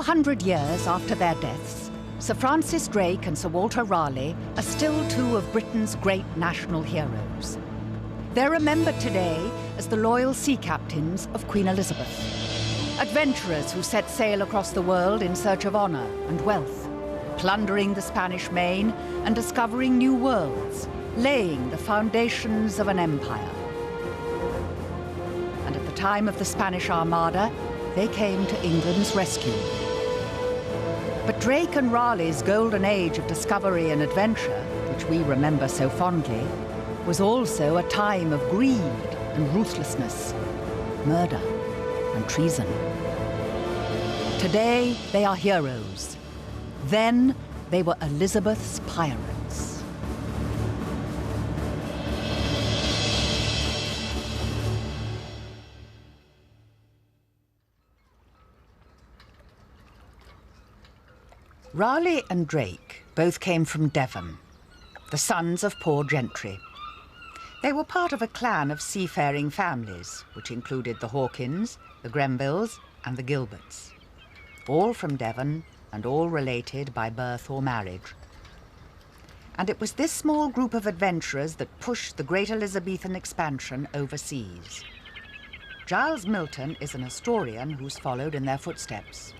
400 years after their deaths, Sir Francis Drake and Sir Walter Raleigh are still two of Britain's great national heroes. They're remembered today as the loyal sea captains of Queen Elizabeth, adventurers who set sail across the world in search of honor and wealth, plundering the Spanish Main and discovering new worlds, laying the foundations of an empire. And at the time of the Spanish Armada, they came to England's rescue. But Drake and Raleigh's golden age of discovery and adventure, which we remember so fondly, was also a time of greed and ruthlessness, murder and treason. Today, they are heroes. Then, they were Elizabeth's pirates. Raleigh and Drake both came from Devon, the sons of poor gentry. They were part of a clan of seafaring families, which included the Hawkins, the Grenvilles, and the Gilberts. All from Devon, and all related by birth or marriage. And it was this small group of adventurers that pushed the great Elizabethan expansion overseas. Giles Milton is an historian who's followed in their footsteps.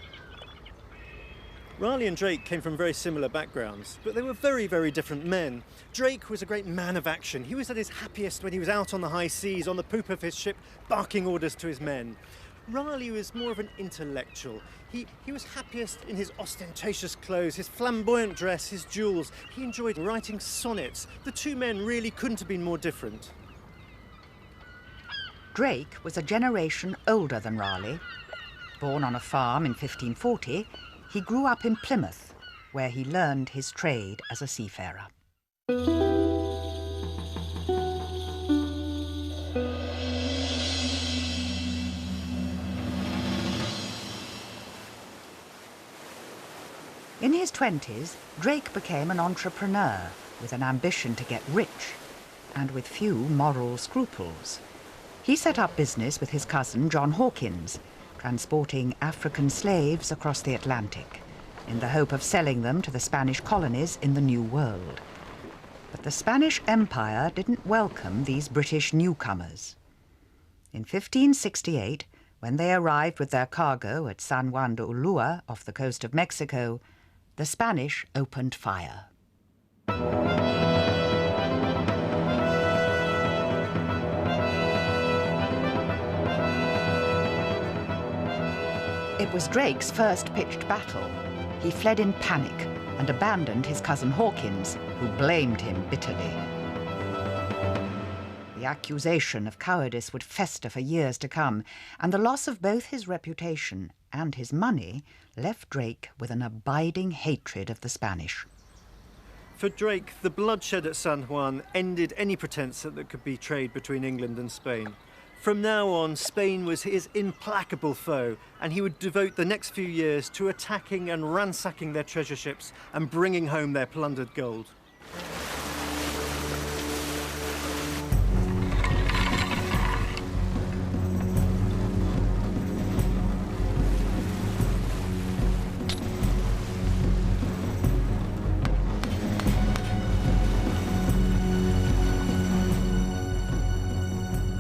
Raleigh and Drake came from very similar backgrounds, but they were very, very different men. Drake was a great man of action. He was at his happiest when he was out on the high seas, on the poop of his ship, barking orders to his men. Raleigh was more of an intellectual. He was happiest in his ostentatious clothes, his flamboyant dress, his jewels. He enjoyed writing sonnets. The two men really couldn't have been more different. Drake was a generation older than Raleigh. Born on a farm in 1540, he grew up in Plymouth, where he learned his trade as a seafarer. In his 20s, Drake became an entrepreneur with an ambition to get rich and with few moral scruples. He set up business with his cousin John Hawkins, transporting African slaves across the Atlantic in the hope of selling them to the Spanish colonies in the New World. But the Spanish Empire didn't welcome these British newcomers. In 1568, when they arrived with their cargo at San Juan de Ulua off the coast of Mexico, the Spanish opened fire. It was Drake's first pitched battle. He fled in panic and abandoned his cousin Hawkins, who blamed him bitterly. The accusation of cowardice would fester for years to come, and the loss of both his reputation and his money left Drake with an abiding hatred of the Spanish. For Drake, the bloodshed at San Juan ended any pretense that there could be trade between England and Spain. From now on, Spain was his implacable foe, and he would devote the next few years to attacking and ransacking their treasure ships and bringing home their plundered gold.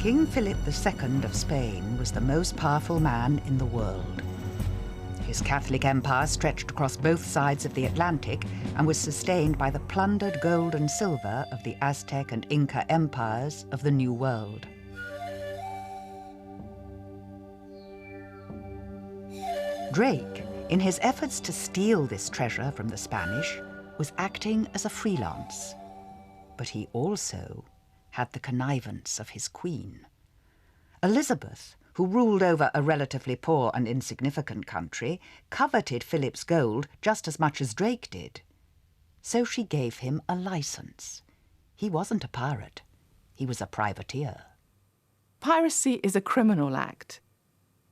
King Philip II of Spain was the most powerful man in the world. His Catholic empire stretched across both sides of the Atlantic and was sustained by the plundered gold and silver of the Aztec and Inca empires of the New World. Drake, in his efforts to steal this treasure from the Spanish, was acting as a freelance. But he also had the connivance of his queen. Elizabeth, who ruled over a relatively poor and insignificant country, coveted Philip's gold just as much as Drake did. So she gave him a license. He wasn't a pirate. He was a privateer. Piracy is a criminal act.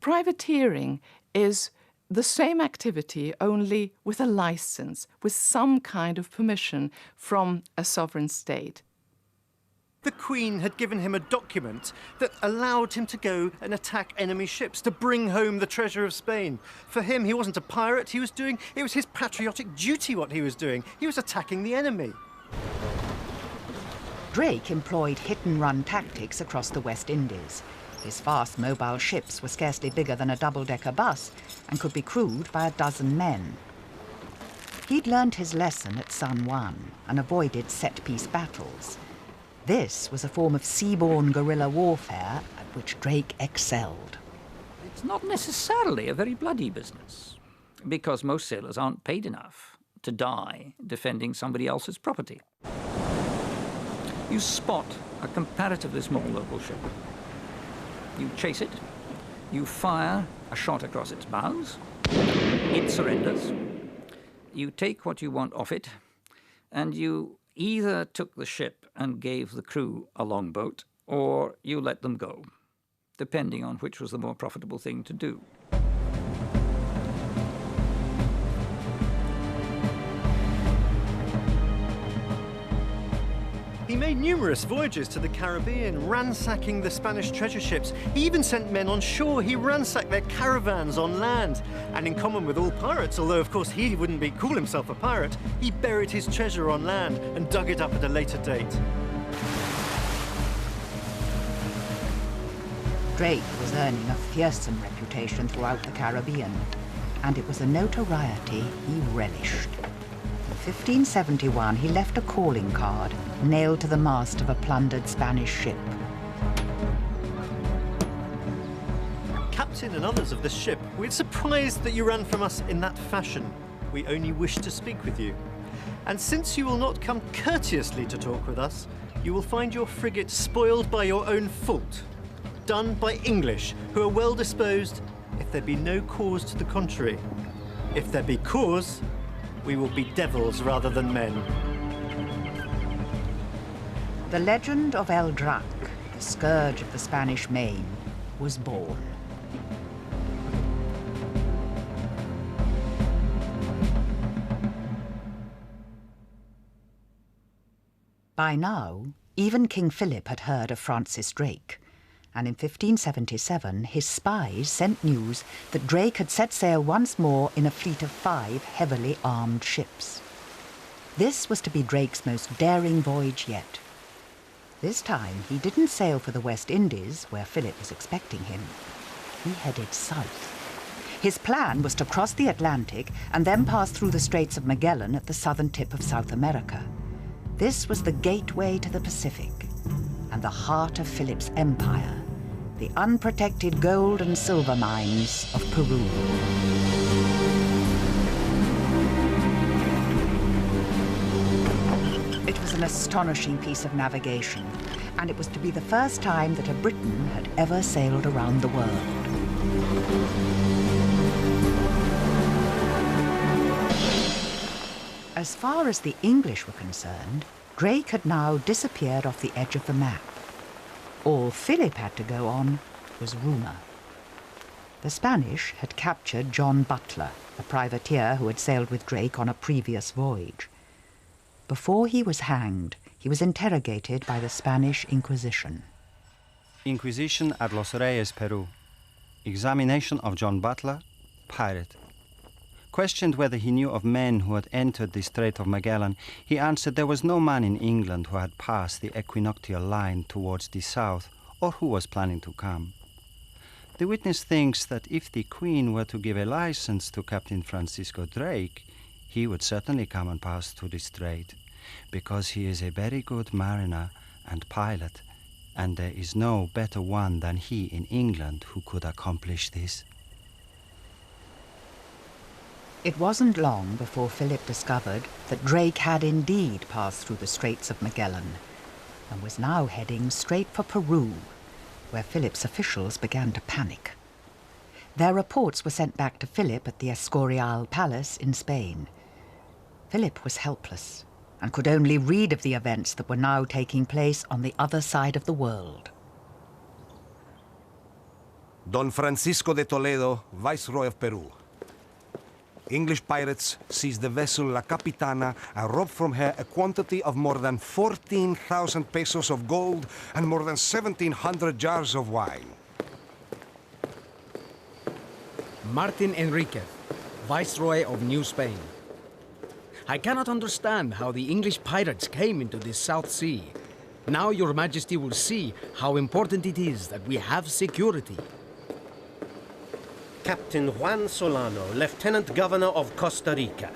Privateering is the same activity, only with a license, with some kind of permission from a sovereign state. The Queen had given him a document that allowed him to go and attack enemy ships to bring home the treasure of Spain. For him, he wasn't a pirate. It was his patriotic duty what he was doing. He was attacking the enemy. Drake employed hit-and-run tactics across the West Indies. His fast mobile ships were scarcely bigger than a double-decker bus and could be crewed by a dozen men. He'd learned his lesson at San Juan and avoided set-piece battles. This was a form of seaborne guerrilla warfare at which Drake excelled. It's not necessarily a very bloody business, because most sailors aren't paid enough to die defending somebody else's property. You spot a comparatively small local ship. You chase it, you fire a shot across its bows, it surrenders, you take what you want off it, and you either took the ship and gave the crew a longboat, or you let them go, depending on which was the more profitable thing to do. He made numerous voyages to the Caribbean, ransacking the Spanish treasure ships. He even sent men on shore. He ransacked their caravans on land. And in common with all pirates, although of course he wouldn't call himself a pirate, he buried his treasure on land and dug it up at a later date. Drake was earning a fearsome reputation throughout the Caribbean, and it was a notoriety he relished. In 1571, he left a calling card nailed to the mast of a plundered Spanish ship. Captain and others of this ship, we're surprised that you ran from us in that fashion. We only wish to speak with you. And since you will not come courteously to talk with us, you will find your frigate spoiled by your own fault, done by English, who are well disposed if there be no cause to the contrary. If there be cause, we will be devils rather than men. The legend of El Drac, the scourge of the Spanish Main, was born. By now, even King Philip had heard of Francis Drake, and in 1577 his spies sent news that Drake had set sail once more in a fleet of 5 heavily armed ships. This was to be Drake's most daring voyage yet. This time he didn't sail for the West Indies, where Philip was expecting him. He headed south. His plan was to cross the Atlantic and then pass through the Straits of Magellan at the southern tip of South America. This was the gateway to the Pacific and the heart of Philip's empire, the unprotected gold and silver mines of Peru. It was an astonishing piece of navigation, and it was to be the first time that a Briton had ever sailed around the world. As far as the English were concerned, Drake had now disappeared off the edge of the map. All Philip had to go on was rumour. The Spanish had captured John Butler, a privateer who had sailed with Drake on a previous voyage. Before he was hanged, he was interrogated by the Spanish Inquisition. Inquisition at Los Reyes, Peru. Examination of John Butler, pirate. Questioned whether he knew of men who had entered the Strait of Magellan, he answered there was no man in England who had passed the equinoctial line towards the south, or who was planning to come. The witness thinks that if the Queen were to give a license to Captain Francisco Drake, he would certainly come and pass through the strait, because he is a very good mariner and pilot, and there is no better one than he in England who could accomplish this. It wasn't long before Philip discovered that Drake had indeed passed through the Straits of Magellan and was now heading straight for Peru, where Philip's officials began to panic. Their reports were sent back to Philip at the Escorial Palace in Spain. Philip was helpless and could only read of the events that were now taking place on the other side of the world. Don Francisco de Toledo, Viceroy of Peru. English pirates seized the vessel La Capitana and robbed from her a quantity of more than 14,000 pesos of gold and more than 1,700 jars of wine. Martin Enriquez, Viceroy of New Spain. I cannot understand how the English pirates came into this South Sea. Now your Majesty will see how important it is that we have security. Captain Juan Solano, Lieutenant Governor of Costa Rica.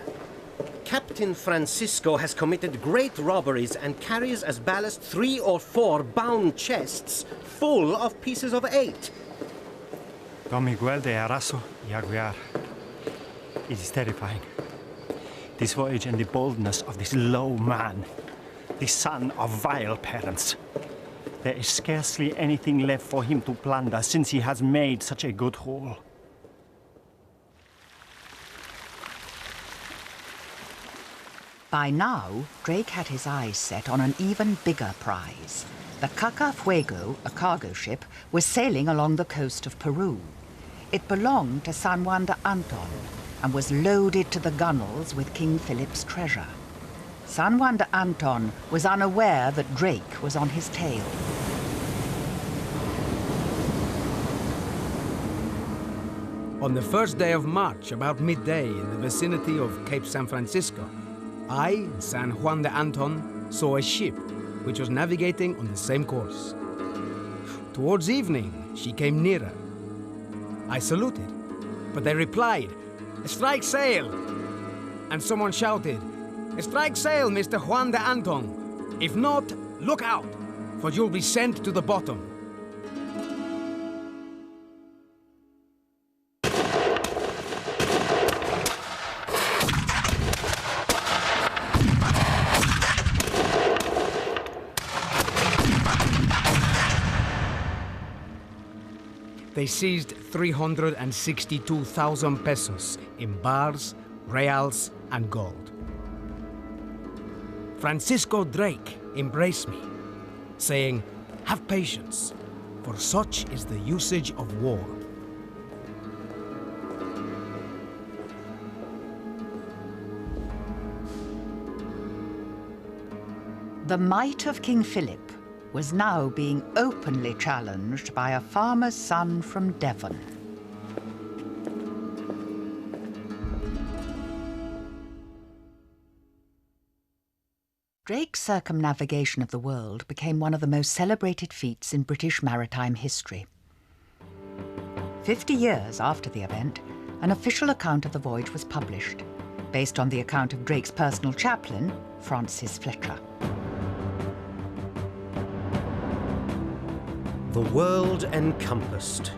Captain Francisco has committed great robberies and carries as ballast 3 or 4 bound chests full of pieces of 8. Don Miguel de Araso y Aguiar. It is terrifying. This voyage and the boldness of this low man, the son of vile parents. There is scarcely anything left for him to plunder since he has made such a good haul. By now, Drake had his eyes set on an even bigger prize. The Cacafuego, a cargo ship, was sailing along the coast of Peru. It belonged to San Juan de Anton and was loaded to the gunwales with King Philip's treasure. San Juan de Anton was unaware that Drake was on his tail. On the first day of March, about midday, in the vicinity of Cape San Francisco, I, San Juan de Anton, saw a ship which was navigating on the same course. Towards evening, she came nearer. I saluted, but they replied, "Strike sail!" And someone shouted, "Strike sail, Mr. Juan de Anton! If not, look out, for you'll be sent to the bottom." They seized 362,000 pesos in bars, reals, and gold. Francisco Drake embraced me, saying, "Have patience, for such is the usage of war." The might of King Philip was now being openly challenged by a farmer's son from Devon. Drake's circumnavigation of the world became one of the most celebrated feats in British maritime history. 50 years after the event, an official account of the voyage was published, based on the account of Drake's personal chaplain, Francis Fletcher. The world encompassed.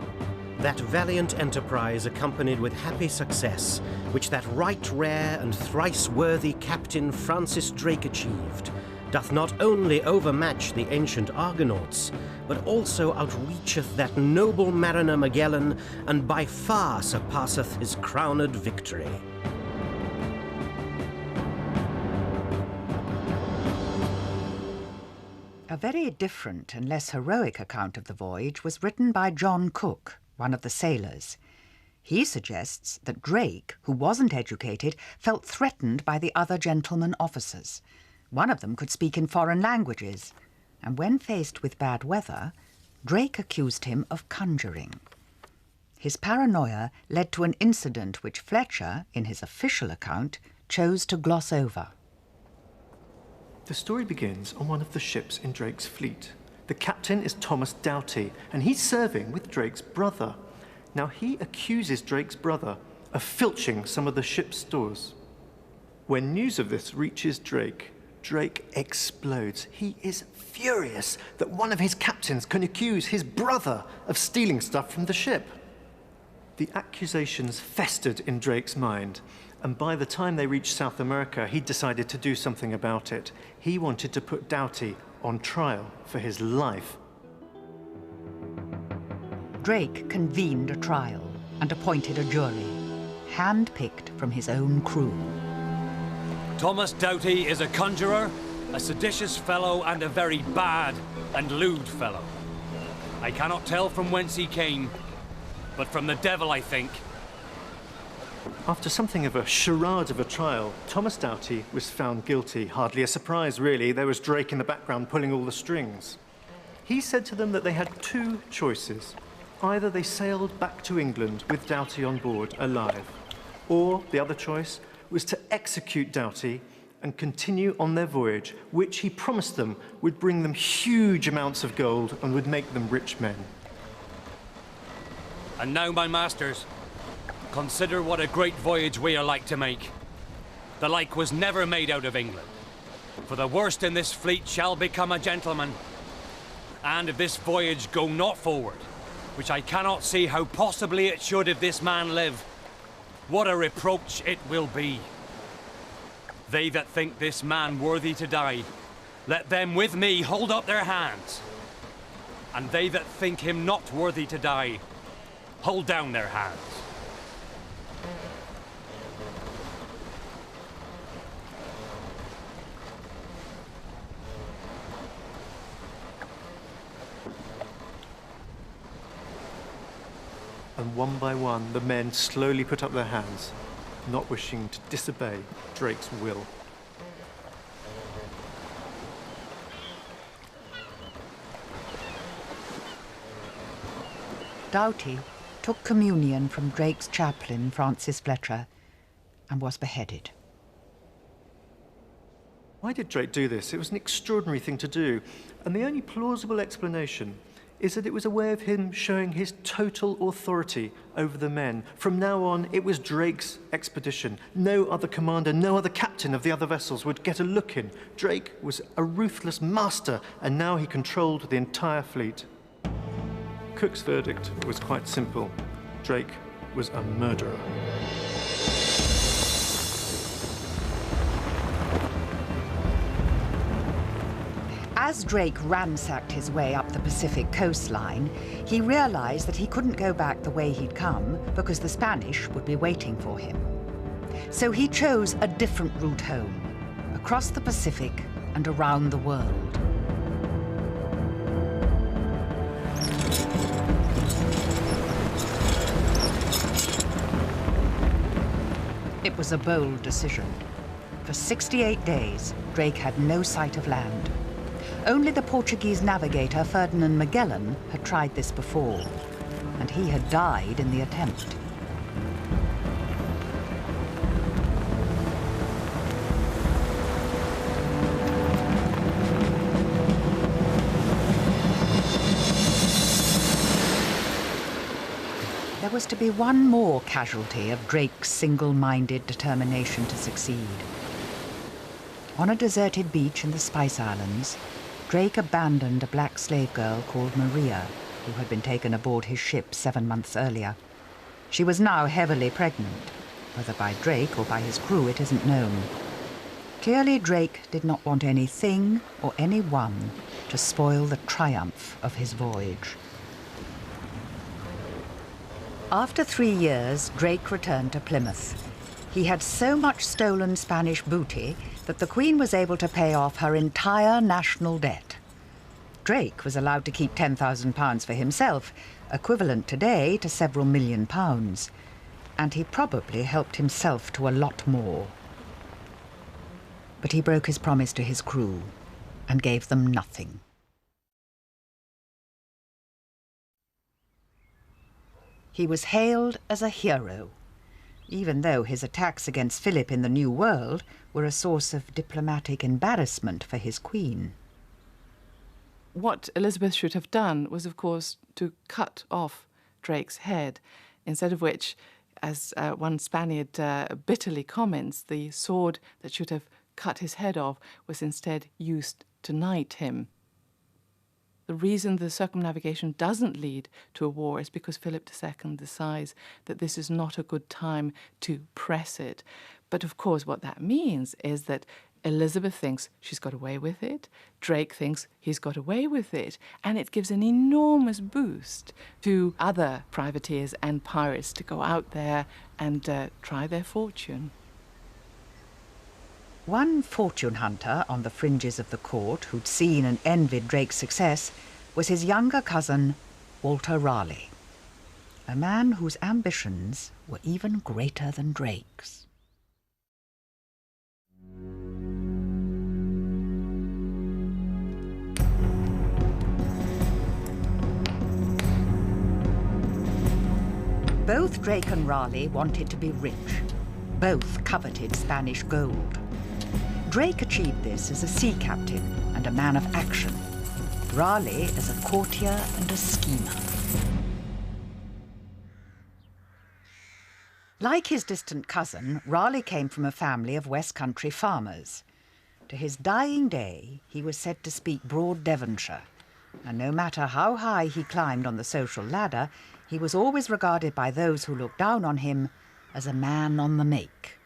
That valiant enterprise accompanied with happy success, which that right rare and thrice worthy Captain Francis Drake achieved, doth not only overmatch the ancient Argonauts, but also outreacheth that noble mariner Magellan, and by far surpasseth his crowned victory. A very different and less heroic account of the voyage was written by John Cook, one of the sailors. He suggests that Drake, who wasn't educated, felt threatened by the other gentlemen officers. One of them could speak in foreign languages, and when faced with bad weather, Drake accused him of conjuring. His paranoia led to an incident which Fletcher, in his official account, chose to gloss over. The story begins on one of the ships in Drake's fleet. The captain is Thomas Doughty, and he's serving with Drake's brother. Now, he accuses Drake's brother of filching some of the ship's stores. When news of this reaches Drake, Drake explodes. He is furious that one of his captains can accuse his brother of stealing stuff from the ship. The accusations festered in Drake's mind, and by the time they reached South America, he decided to do something about it. He wanted to put Doughty on trial for his life. Drake convened a trial and appointed a jury, hand-picked from his own crew. Thomas Doughty is a conjurer, a seditious fellow, and a very bad and lewd fellow. I cannot tell from whence he came, but from the devil, I think. After something of a charade of a trial, Thomas Doughty was found guilty. Hardly a surprise, really. There was Drake in the background pulling all the strings. He said to them that they had two choices. Either they sailed back to England with Doughty on board, alive, or the other choice was to execute Doughty and continue on their voyage, which he promised them would bring them huge amounts of gold and would make them rich men. And now, my masters, consider what a great voyage we are like to make. The like was never made out of England. For the worst in this fleet shall become a gentleman. And if this voyage go not forward, which I cannot see how possibly it should if this man live, what a reproach it will be. They that think this man worthy to die, let them with me hold up their hands. And they that think him not worthy to die, hold down their hands. And one by one, the men slowly put up their hands, not wishing to disobey Drake's will. Doughty took communion from Drake's chaplain, Francis Fletcher, and was beheaded. Why did Drake do this? It was an extraordinary thing to do, and the only plausible explanation is that it was a way of him showing his total authority over the men. From now on, it was Drake's expedition. No other commander, no other captain of the other vessels would get a look in. Drake was a ruthless master, and now he controlled the entire fleet. Cook's verdict was quite simple. Drake was a murderer. As Drake ransacked his way up the Pacific coastline, he realized that he couldn't go back the way he'd come because the Spanish would be waiting for him. So he chose a different route home, across the Pacific and around the world. It was a bold decision. For 68 days, Drake had no sight of land. Only the Portuguese navigator Ferdinand Magellan had tried this before, and he had died in the attempt. There was to be one more casualty of Drake's single-minded determination to succeed. On a deserted beach in the Spice Islands, Drake abandoned a black slave girl called Maria, who had been taken aboard his ship 7 months earlier. She was now heavily pregnant. Whether by Drake or by his crew, it isn't known. Clearly, Drake did not want anything or anyone to spoil the triumph of his voyage. After 3 years, Drake returned to Plymouth. He had so much stolen Spanish booty that the Queen was able to pay off her entire national debt. Drake was allowed to keep £10,000 for himself, equivalent today to several £1,000,000, and he probably helped himself to a lot more. But he broke his promise to his crew and gave them nothing. He was hailed as a hero, even though his attacks against Philip in the New World were a source of diplomatic embarrassment for his queen. What Elizabeth should have done was, of course, to cut off Drake's head, instead of which, as one Spaniard bitterly comments, the sword that should have cut his head off was instead used to knight him. The reason the circumnavigation doesn't lead to a war is because Philip II decides that this is not a good time to press it. But of course what that means is that Elizabeth thinks she's got away with it, Drake thinks he's got away with it, and it gives an enormous boost to other privateers and pirates to go out there and try their fortune. One fortune hunter on the fringes of the court who'd seen and envied Drake's success was his younger cousin, Walter Raleigh. a man whose ambitions were even greater than Drake's. Both Drake and Raleigh wanted to be rich. Both coveted Spanish gold. Drake achieved this as a sea captain and a man of action. Raleigh as a courtier and a schemer. Like his distant cousin, Raleigh came from a family of West Country farmers. To his dying day, he was said to speak broad Devonshire, and no matter how high he climbed on the social ladder, he was always regarded by those who looked down on him as a man on the make.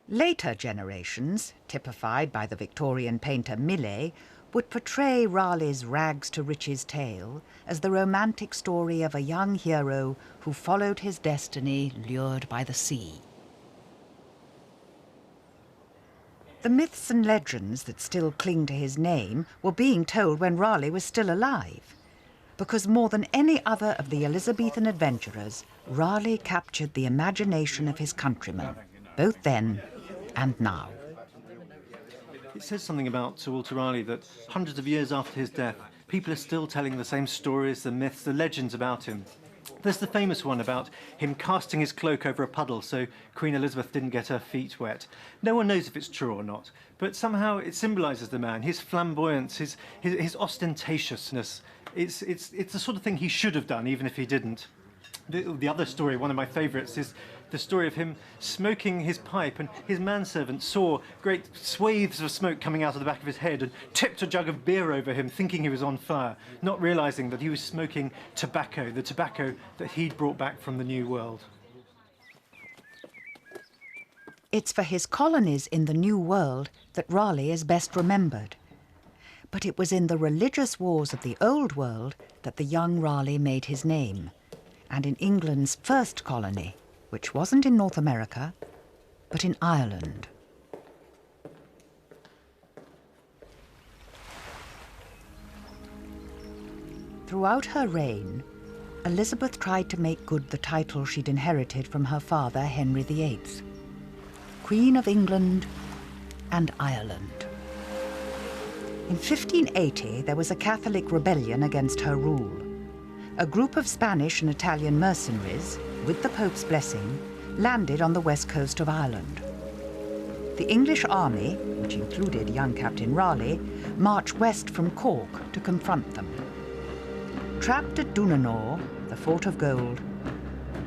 Later generations, typified by the Victorian painter Millet, would portray Raleigh's rags-to-riches tale as the romantic story of a young hero who followed his destiny lured by the sea. The myths and legends that still cling to his name were being told when Raleigh was still alive, because more than any other of the Elizabethan adventurers, Raleigh captured the imagination of his countrymen, both then and now. It says something about Sir Walter Raleigh that hundreds of years after his death, people are still telling the same stories, the myths, the legends about him. There's the famous one about him casting his cloak over a puddle so Queen Elizabeth didn't get her feet wet. No one knows if it's true or not, but somehow it symbolises the man, his flamboyance, his ostentatiousness. It's the sort of thing he should have done, even if he didn't. The other story, one of my favourites, is the story of him smoking his pipe, and his manservant saw great swathes of smoke coming out of the back of his head and tipped a jug of beer over him, thinking he was on fire, not realising that he was smoking tobacco, the tobacco that he'd brought back from the New World. It's for his colonies in the New World that Raleigh is best remembered. But it was in the religious wars of the Old World that the young Raleigh made his name, and in England's first colony, which wasn't in North America, but in Ireland. Throughout her reign, Elizabeth tried to make good the title she'd inherited from her father, Henry VIII, Queen of England and Ireland. In 1580, there was a Catholic rebellion against her rule. A group of Spanish and Italian mercenaries, with the Pope's blessing, landed on the west coast of Ireland. The English army, which included young Captain Raleigh, marched west from Cork to confront them. Trapped at Dunanore, the Fort of Gold,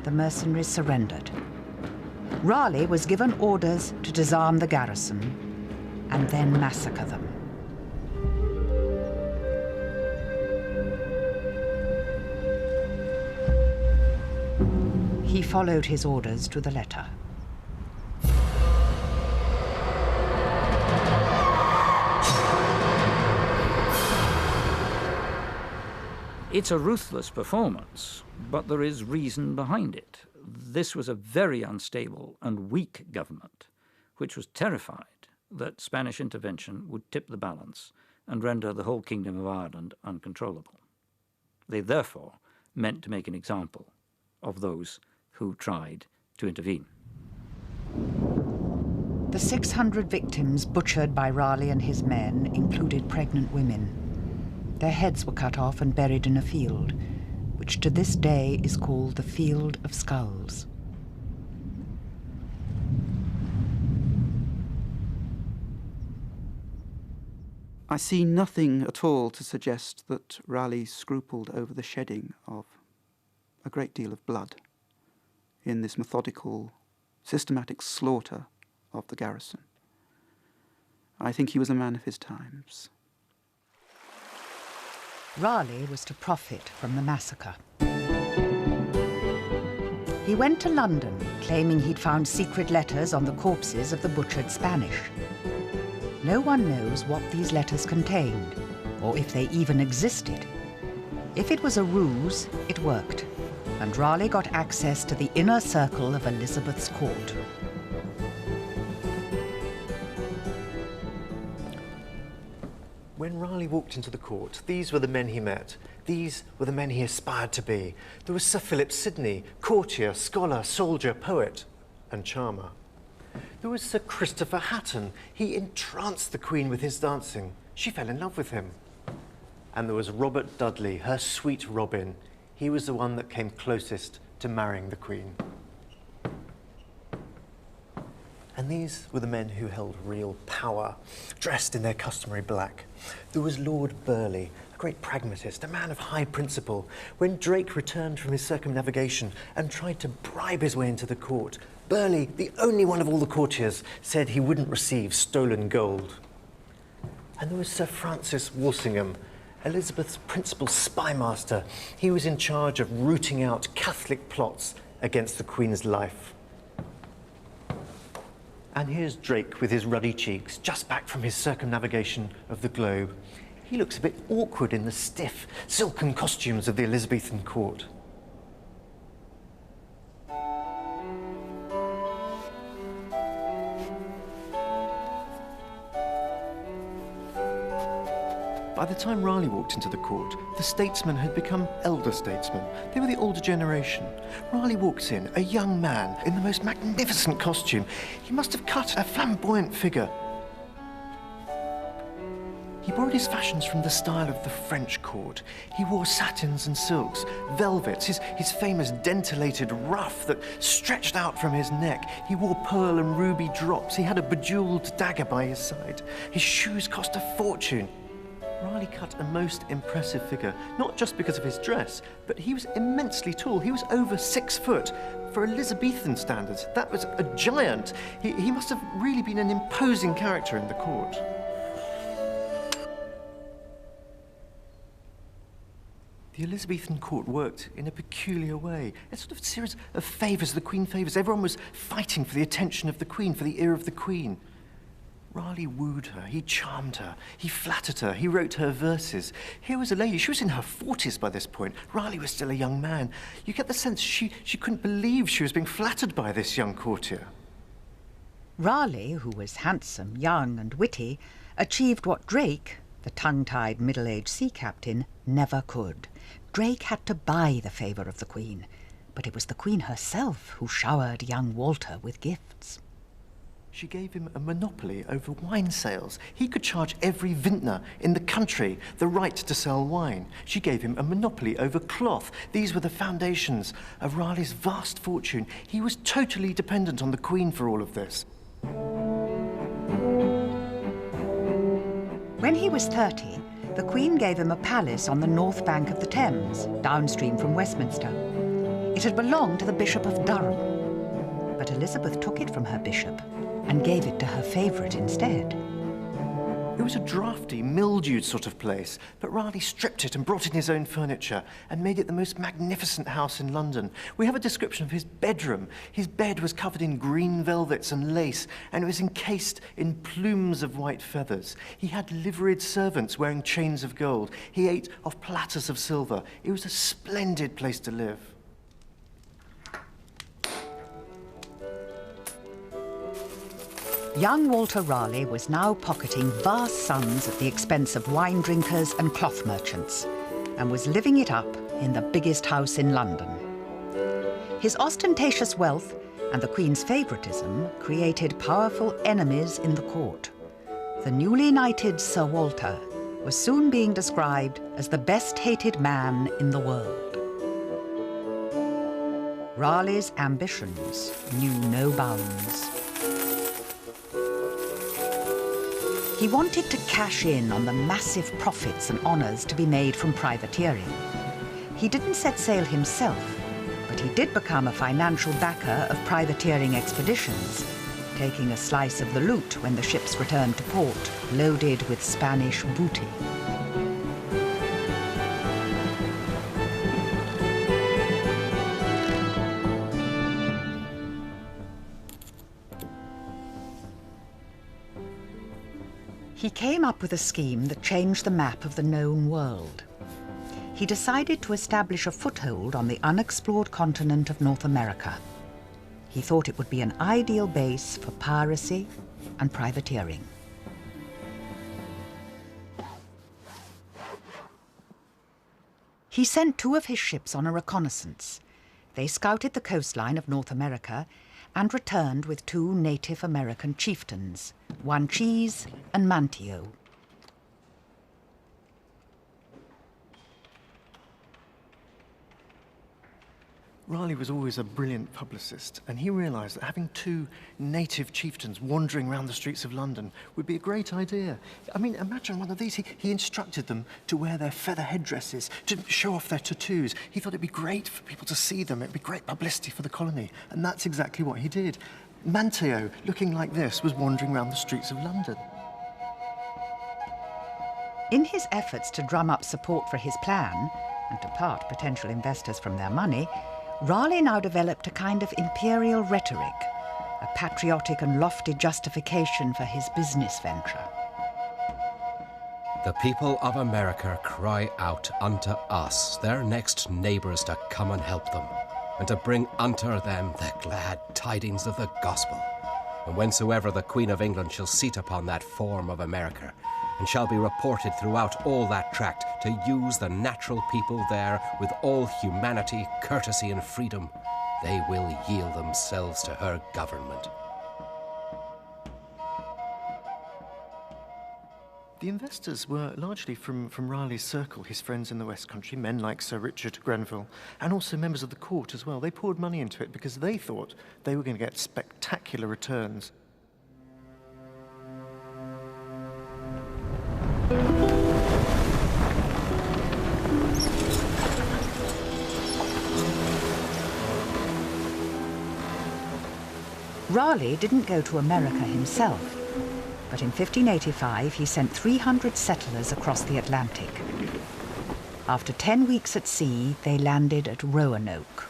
the mercenaries surrendered. Raleigh was given orders to disarm the garrison and then massacre them. He followed his orders to the letter. It's a ruthless performance, but there is reason behind it. This was a very unstable and weak government, which was terrified that Spanish intervention would tip the balance and render the whole Kingdom of Ireland uncontrollable. They therefore meant to make an example of those who tried to intervene. The 600 victims butchered by Raleigh and his men included pregnant women. Their heads were cut off and buried in a field, which to this day is called the Field of Skulls. I see nothing at all to suggest that Raleigh scrupled over the shedding of a great deal of blood in this methodical, systematic slaughter of the garrison. I think he was a man of his times. Raleigh was to profit from the massacre. He went to London, claiming he'd found secret letters on the corpses of the butchered Spanish. No one knows what these letters contained, or if they even existed. If it was a ruse, it worked, and Raleigh got access to the inner circle of Elizabeth's court. When Raleigh walked into the court, these were the men he met. These were the men he aspired to be. There was Sir Philip Sidney, courtier, scholar, soldier, poet, and charmer. There was Sir Christopher Hatton. He entranced the Queen with his dancing. She fell in love with him. And there was Robert Dudley, her sweet Robin. He was the one that came closest to marrying the Queen. And these were the men who held real power, dressed in their customary black. There was Lord Burleigh, a great pragmatist, a man of high principle. When Drake returned from his circumnavigation and tried to bribe his way into the court, Burleigh, the only one of all the courtiers, said he wouldn't receive stolen gold. And there was Sir Francis Walsingham, Elizabeth's principal spymaster. He was in charge of rooting out Catholic plots against the Queen's life. And here's Drake with his ruddy cheeks, just back from his circumnavigation of the globe. He looks a bit awkward in the stiff, silken costumes of the Elizabethan court. By the time Raleigh walked into the court, the statesmen had become elder statesmen. They were the older generation. Raleigh walks in, a young man, in the most magnificent costume. He must have cut a flamboyant figure. He borrowed his fashions from the style of the French court. He wore satins and silks, velvets, his famous dentelated ruff that stretched out from his neck. He wore pearl and ruby drops. He had a bejeweled dagger by his side. His shoes cost a fortune. Raleigh cut a most impressive figure, not just because of his dress, but he was immensely tall. He was over 6 foot. For Elizabethan standards, that was a giant. He must have really been an imposing character in the court. The Elizabethan court worked in a peculiar way. A sort of series of favours, the Queen favours. Everyone was fighting for the attention of the Queen, for the ear of the Queen. Raleigh wooed her, he charmed her, he flattered her, he wrote her verses. Here was a lady, she was in her 40s by this point. Raleigh was still a young man. You get the sense she couldn't believe she was being flattered by this young courtier. Raleigh, who was handsome, young and witty, achieved what Drake, the tongue-tied middle-aged sea captain, never could. Drake had to buy the favour of the Queen, but it was the Queen herself who showered young Walter with gifts. She gave him a monopoly over wine sales. He could charge every vintner in the country the right to sell wine. She gave him a monopoly over cloth. These were the foundations of Raleigh's vast fortune. He was totally dependent on the Queen for all of this. When he was 30, the Queen gave him a palace on the north bank of the Thames, downstream from Westminster. It had belonged to the Bishop of Durham, but Elizabeth took it from her bishop and gave it to her favourite instead. It was a drafty, mildewed sort of place, but Raleigh stripped it and brought in his own furniture and made it the most magnificent house in London. We have a description of his bedroom. His bed was covered in green velvets and lace, and it was encased in plumes of white feathers. He had liveried servants wearing chains of gold. He ate off platters of silver. It was a splendid place to live. Young Walter Raleigh was now pocketing vast sums at the expense of wine drinkers and cloth merchants, and was living it up in the biggest house in London. His ostentatious wealth and the Queen's favouritism created powerful enemies in the court. The newly knighted Sir Walter was soon being described as the best-hated man in the world. Raleigh's ambitions knew no bounds. He wanted to cash in on the massive profits and honours to be made from privateering. He didn't set sail himself, but he did become a financial backer of privateering expeditions, taking a slice of the loot when the ships returned to port, loaded with Spanish booty. He came up with a scheme that changed the map of the known world. He decided to establish a foothold on the unexplored continent of North America. He thought it would be an ideal base for piracy and privateering. He sent 2 of his ships on a reconnaissance. They scouted the coastline of North America and returned with 2 Native American chieftains, Wanchese and Manteo. Raleigh was always a brilliant publicist, and he realised that having 2 native chieftains wandering around the streets of London would be a great idea. I mean, imagine one of these. He instructed them to wear their feather headdresses, to show off their tattoos. He thought it'd be great for people to see them. It'd be great publicity for the colony, and that's exactly what he did. Manteo, looking like this, was wandering around the streets of London. In his efforts to drum up support for his plan, and to part potential investors from their money, Raleigh now developed a kind of imperial rhetoric, a patriotic and lofty justification for his business venture. The people of America cry out unto us, their next neighbours, to come and help them, and to bring unto them the glad tidings of the gospel. And whensoever the Queen of England shall seat upon that form of America, and shall be reported throughout all that tract to use the natural people there with all humanity, courtesy, and freedom, they will yield themselves to her government. The investors were largely from Raleigh's circle, his friends in the West Country, men like Sir Richard Grenville, and also members of the court as well. They poured money into it because they thought they were going to get spectacular returns. Raleigh didn't go to America himself, but in 1585 he sent 300 settlers across the Atlantic. After 10 weeks at sea, they landed at Roanoke.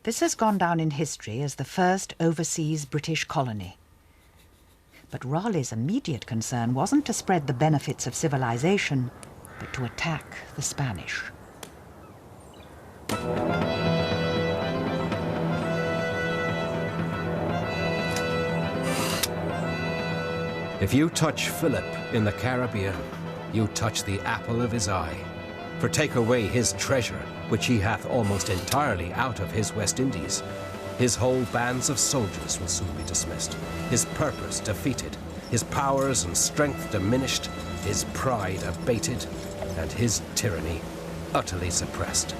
This has gone down in history as the first overseas British colony. But Raleigh's immediate concern wasn't to spread the benefits of civilization, but to attack the Spanish. If you touch Philip in the Caribbean, you touch the apple of his eye. For take away his treasure, which he hath almost entirely out of his West Indies, his whole bands of soldiers will soon be dismissed, his purpose defeated, his powers and strength diminished, his pride abated, and his tyranny utterly suppressed.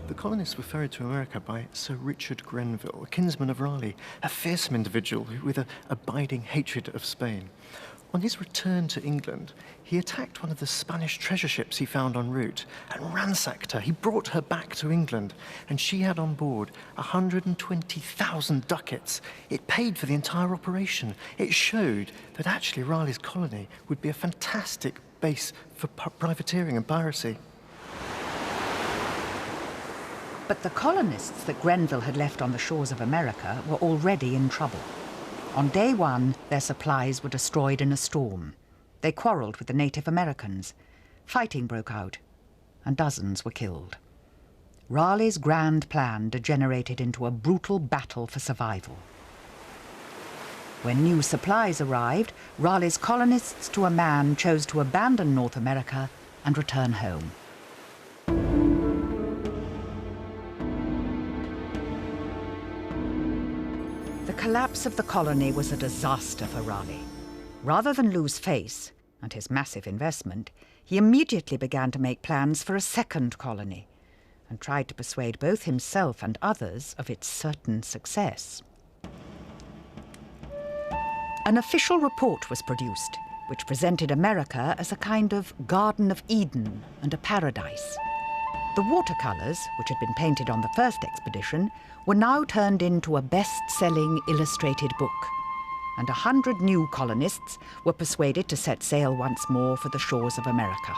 The colonists were ferried to America by Sir Richard Grenville, a kinsman of Raleigh, a fearsome individual with an abiding hatred of Spain. On his return to England, he attacked one of the Spanish treasure ships he found en route and ransacked her. He brought her back to England, and she had on board 120,000 ducats. It paid for the entire operation. It showed that actually Raleigh's colony would be a fantastic base for privateering and piracy. But the colonists that Grenville had left on the shores of America were already in trouble. On day 1, their supplies were destroyed in a storm. They quarrelled with the Native Americans. Fighting broke out, and dozens were killed. Raleigh's grand plan degenerated into a brutal battle for survival. When new supplies arrived, Raleigh's colonists to a man chose to abandon North America and return home. The collapse of the colony was a disaster for Raleigh. Rather than lose face and his massive investment, he immediately began to make plans for a second colony and tried to persuade both himself and others of its certain success. An official report was produced, which presented America as a kind of Garden of Eden and a paradise. The watercolours, which had been painted on the first expedition, were now turned into a best-selling illustrated book, and 100 new colonists were persuaded to set sail once more for the shores of America.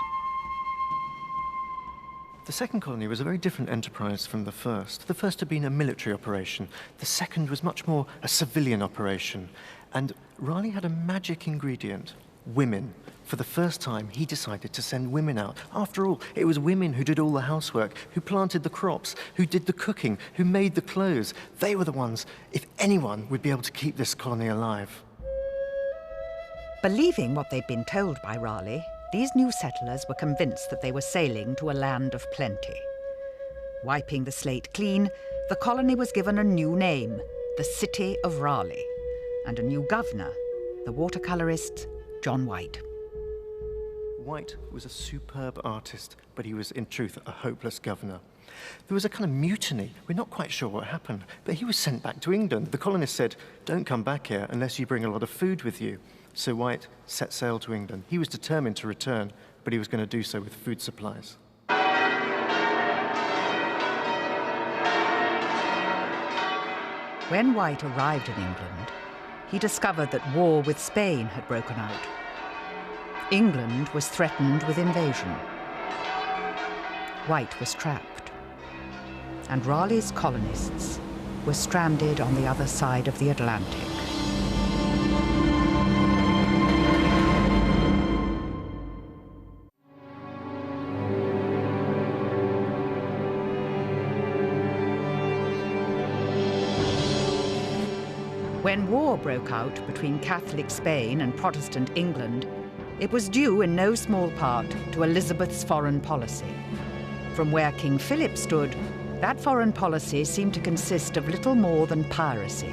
The second colony was a very different enterprise from the first. The first had been a military operation. The second was much more a civilian operation. And Raleigh had a magic ingredient: women. For the first time, he decided to send women out. After all, it was women who did all the housework, who planted the crops, who did the cooking, who made the clothes. They were the ones, if anyone, would be able to keep this colony alive. Believing what they'd been told by Raleigh, these new settlers were convinced that they were sailing to a land of plenty. Wiping the slate clean, the colony was given a new name, the City of Raleigh, and a new governor, the watercolorist John White. White was a superb artist, but he was, in truth, a hopeless governor. There was a kind of mutiny. We're not quite sure what happened, but he was sent back to England. The colonists said, "Don't come back here unless you bring a lot of food with you." So White set sail to England. He was determined to return, but he was going to do so with food supplies. When White arrived in England, he discovered that war with Spain had broken out. England was threatened with invasion. White was trapped, and Raleigh's colonists were stranded on the other side of the Atlantic. When war broke out between Catholic Spain and Protestant England, it was due in no small part to Elizabeth's foreign policy. From where King Philip stood, that foreign policy seemed to consist of little more than piracy.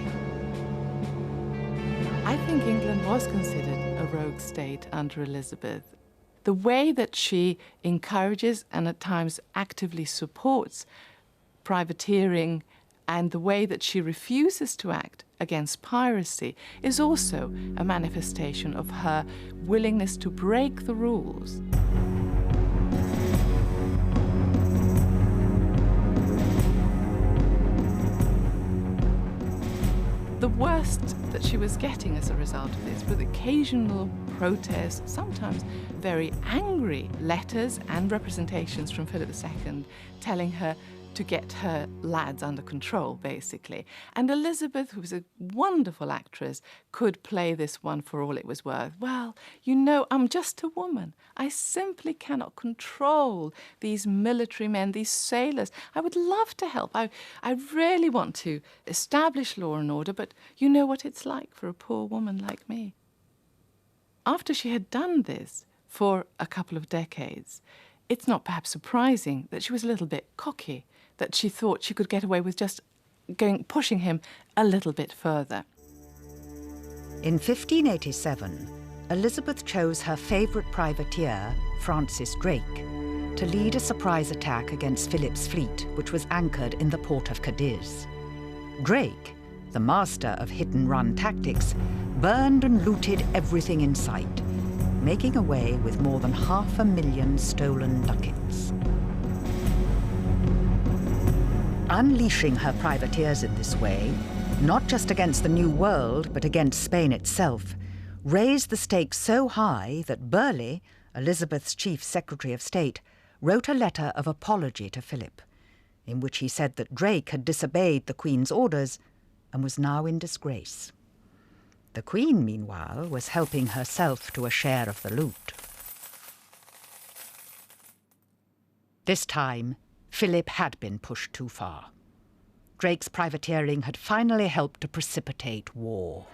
I think England was considered a rogue state under Elizabeth. The way that she encourages and at times actively supports privateering and the way that she refuses to act against piracy is also a manifestation of her willingness to break the rules. The worst that she was getting as a result of this were occasional protests, sometimes very angry letters and representations from Philip II telling her to get her lads under control, basically. And Elizabeth, who was a wonderful actress, could play this one for all it was worth. Well, you know, I'm just a woman. I simply cannot control these military men, these sailors. I would love to help. I really want to establish law and order, but you know what it's like for a poor woman like me. After she had done this for a couple of decades, it's not perhaps surprising that she was a little bit cocky, that she thought she could get away with just pushing him a little bit further. In 1587, Elizabeth chose her favourite privateer, Francis Drake, to lead a surprise attack against Philip's fleet, which was anchored in the port of Cadiz. Drake, the master of hit-and-run tactics, burned and looted everything in sight, making away with more than 500,000 stolen ducats. Unleashing her privateers in this way, not just against the New World, but against Spain itself, raised the stakes so high that Burleigh, Elizabeth's chief secretary of state, wrote a letter of apology to Philip, in which he said that Drake had disobeyed the Queen's orders and was now in disgrace. The Queen, meanwhile, was helping herself to a share of the loot. This time, Philip had been pushed too far. Drake's privateering had finally helped to precipitate war.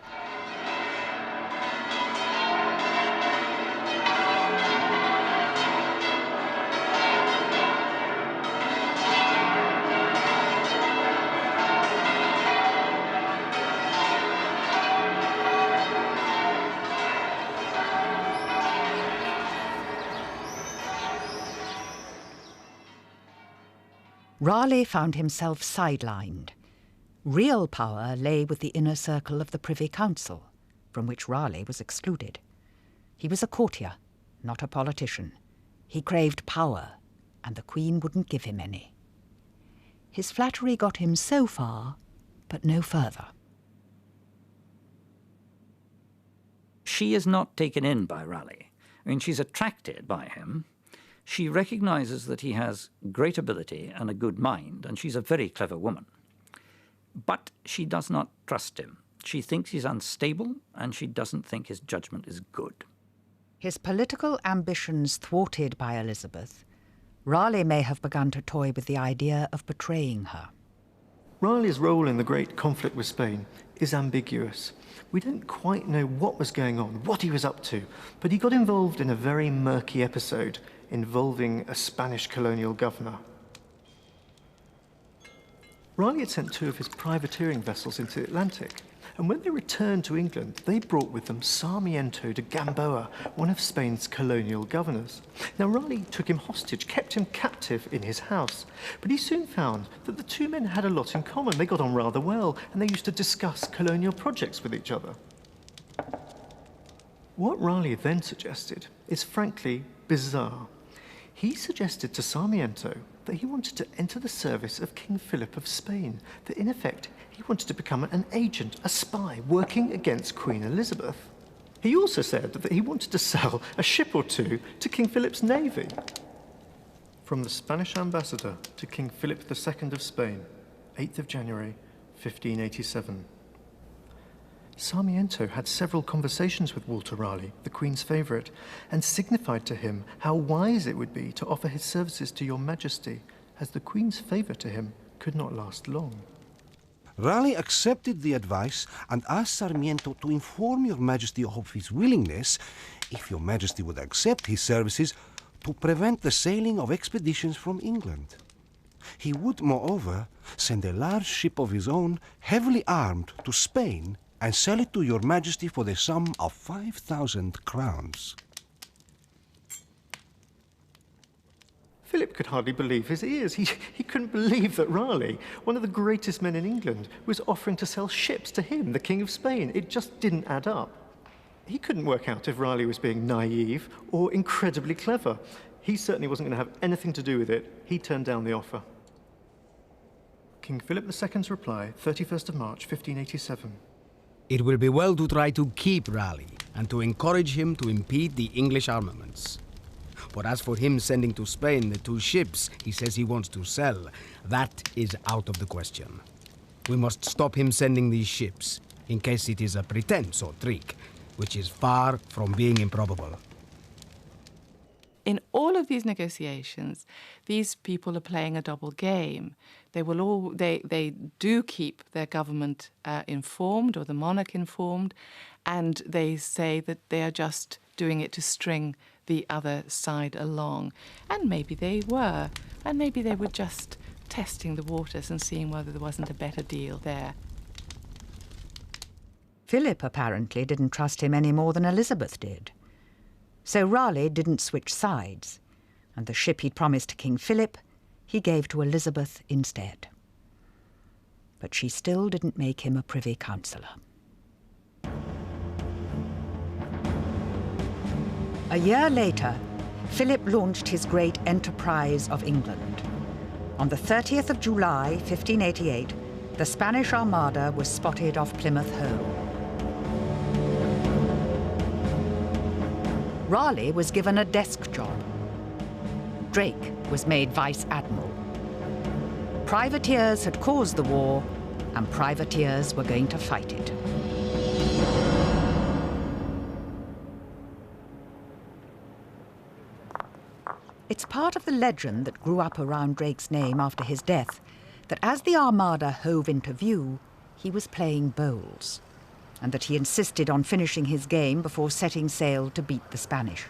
Raleigh found himself sidelined. Real power lay with the inner circle of the Privy Council, from which Raleigh was excluded. He was a courtier, not a politician. He craved power, and the Queen wouldn't give him any. His flattery got him so far, but no further. She is not taken in by Raleigh. I mean, she's attracted by him. She recognizes that he has great ability and a good mind, and she's a very clever woman. But she does not trust him. She thinks he's unstable, and she doesn't think his judgment is good. His political ambitions thwarted by Elizabeth, Raleigh may have begun to toy with the idea of betraying her. Raleigh's role in the great conflict with Spain is ambiguous. We don't quite know what was going on, what he was up to, but he got involved in a very murky episode involving a Spanish colonial governor. Raleigh had sent 2 of his privateering vessels into the Atlantic, and when they returned to England, they brought with them Sarmiento de Gamboa, one of Spain's colonial governors. Now, Raleigh took him hostage, kept him captive in his house, but he soon found that the 2 men had a lot in common. They got on rather well, and they used to discuss colonial projects with each other. What Raleigh then suggested is frankly bizarre. He suggested to Sarmiento that he wanted to enter the service of King Philip of Spain, that in effect he wanted to become an agent, a spy, working against Queen Elizabeth. He also said that he wanted to sell a ship or 2 to King Philip's navy. From the Spanish ambassador to King Philip II of Spain, 8th of January, 1587. Sarmiento had several conversations with Walter Raleigh, the Queen's favourite, and signified to him how wise it would be to offer his services to your Majesty, as the Queen's favour to him could not last long. Raleigh accepted the advice and asked Sarmiento to inform your Majesty of his willingness, if your Majesty would accept his services, to prevent the sailing of expeditions from England. He would, moreover, send a large ship of his own, heavily armed, to Spain and sell it to your Majesty for the sum of 5,000 crowns. Philip could hardly believe his ears. He couldn't believe that Raleigh, one of the greatest men in England, was offering to sell ships to him, the King of Spain. It just didn't add up. He couldn't work out if Raleigh was being naive or incredibly clever. He certainly wasn't going to have anything to do with it. He turned down the offer. King Philip II's reply, 31st of March, 1587. It will be well to try to keep Raleigh and to encourage him to impede the English armaments. But as for him sending to Spain the 2 ships he says he wants to sell, that is out of the question. We must stop him sending these ships, in case it is a pretense or trick, which is far from being improbable. In all of these negotiations, these people are playing a double game. They do keep their government informed, or the monarch informed, and they say that they are just doing it to string the other side along. And maybe they were, and maybe they were just testing the waters and seeing whether there wasn't a better deal there. Philip apparently didn't trust him any more than Elizabeth did. So Raleigh didn't switch sides, and the ship he'd promised to King Philip, he gave to Elizabeth instead. But she still didn't make him a privy councillor. A year later, Philip launched his great enterprise of England. On the 30th of July, 1588, the Spanish Armada was spotted off Plymouth Hoe. Raleigh was given a desk job. Drake was made Vice Admiral. Privateers had caused the war, and privateers were going to fight it. It's part of the legend that grew up around Drake's name after his death that as the Armada hove into view, he was playing bowls, and that he insisted on finishing his game before setting sail to beat the Spanish.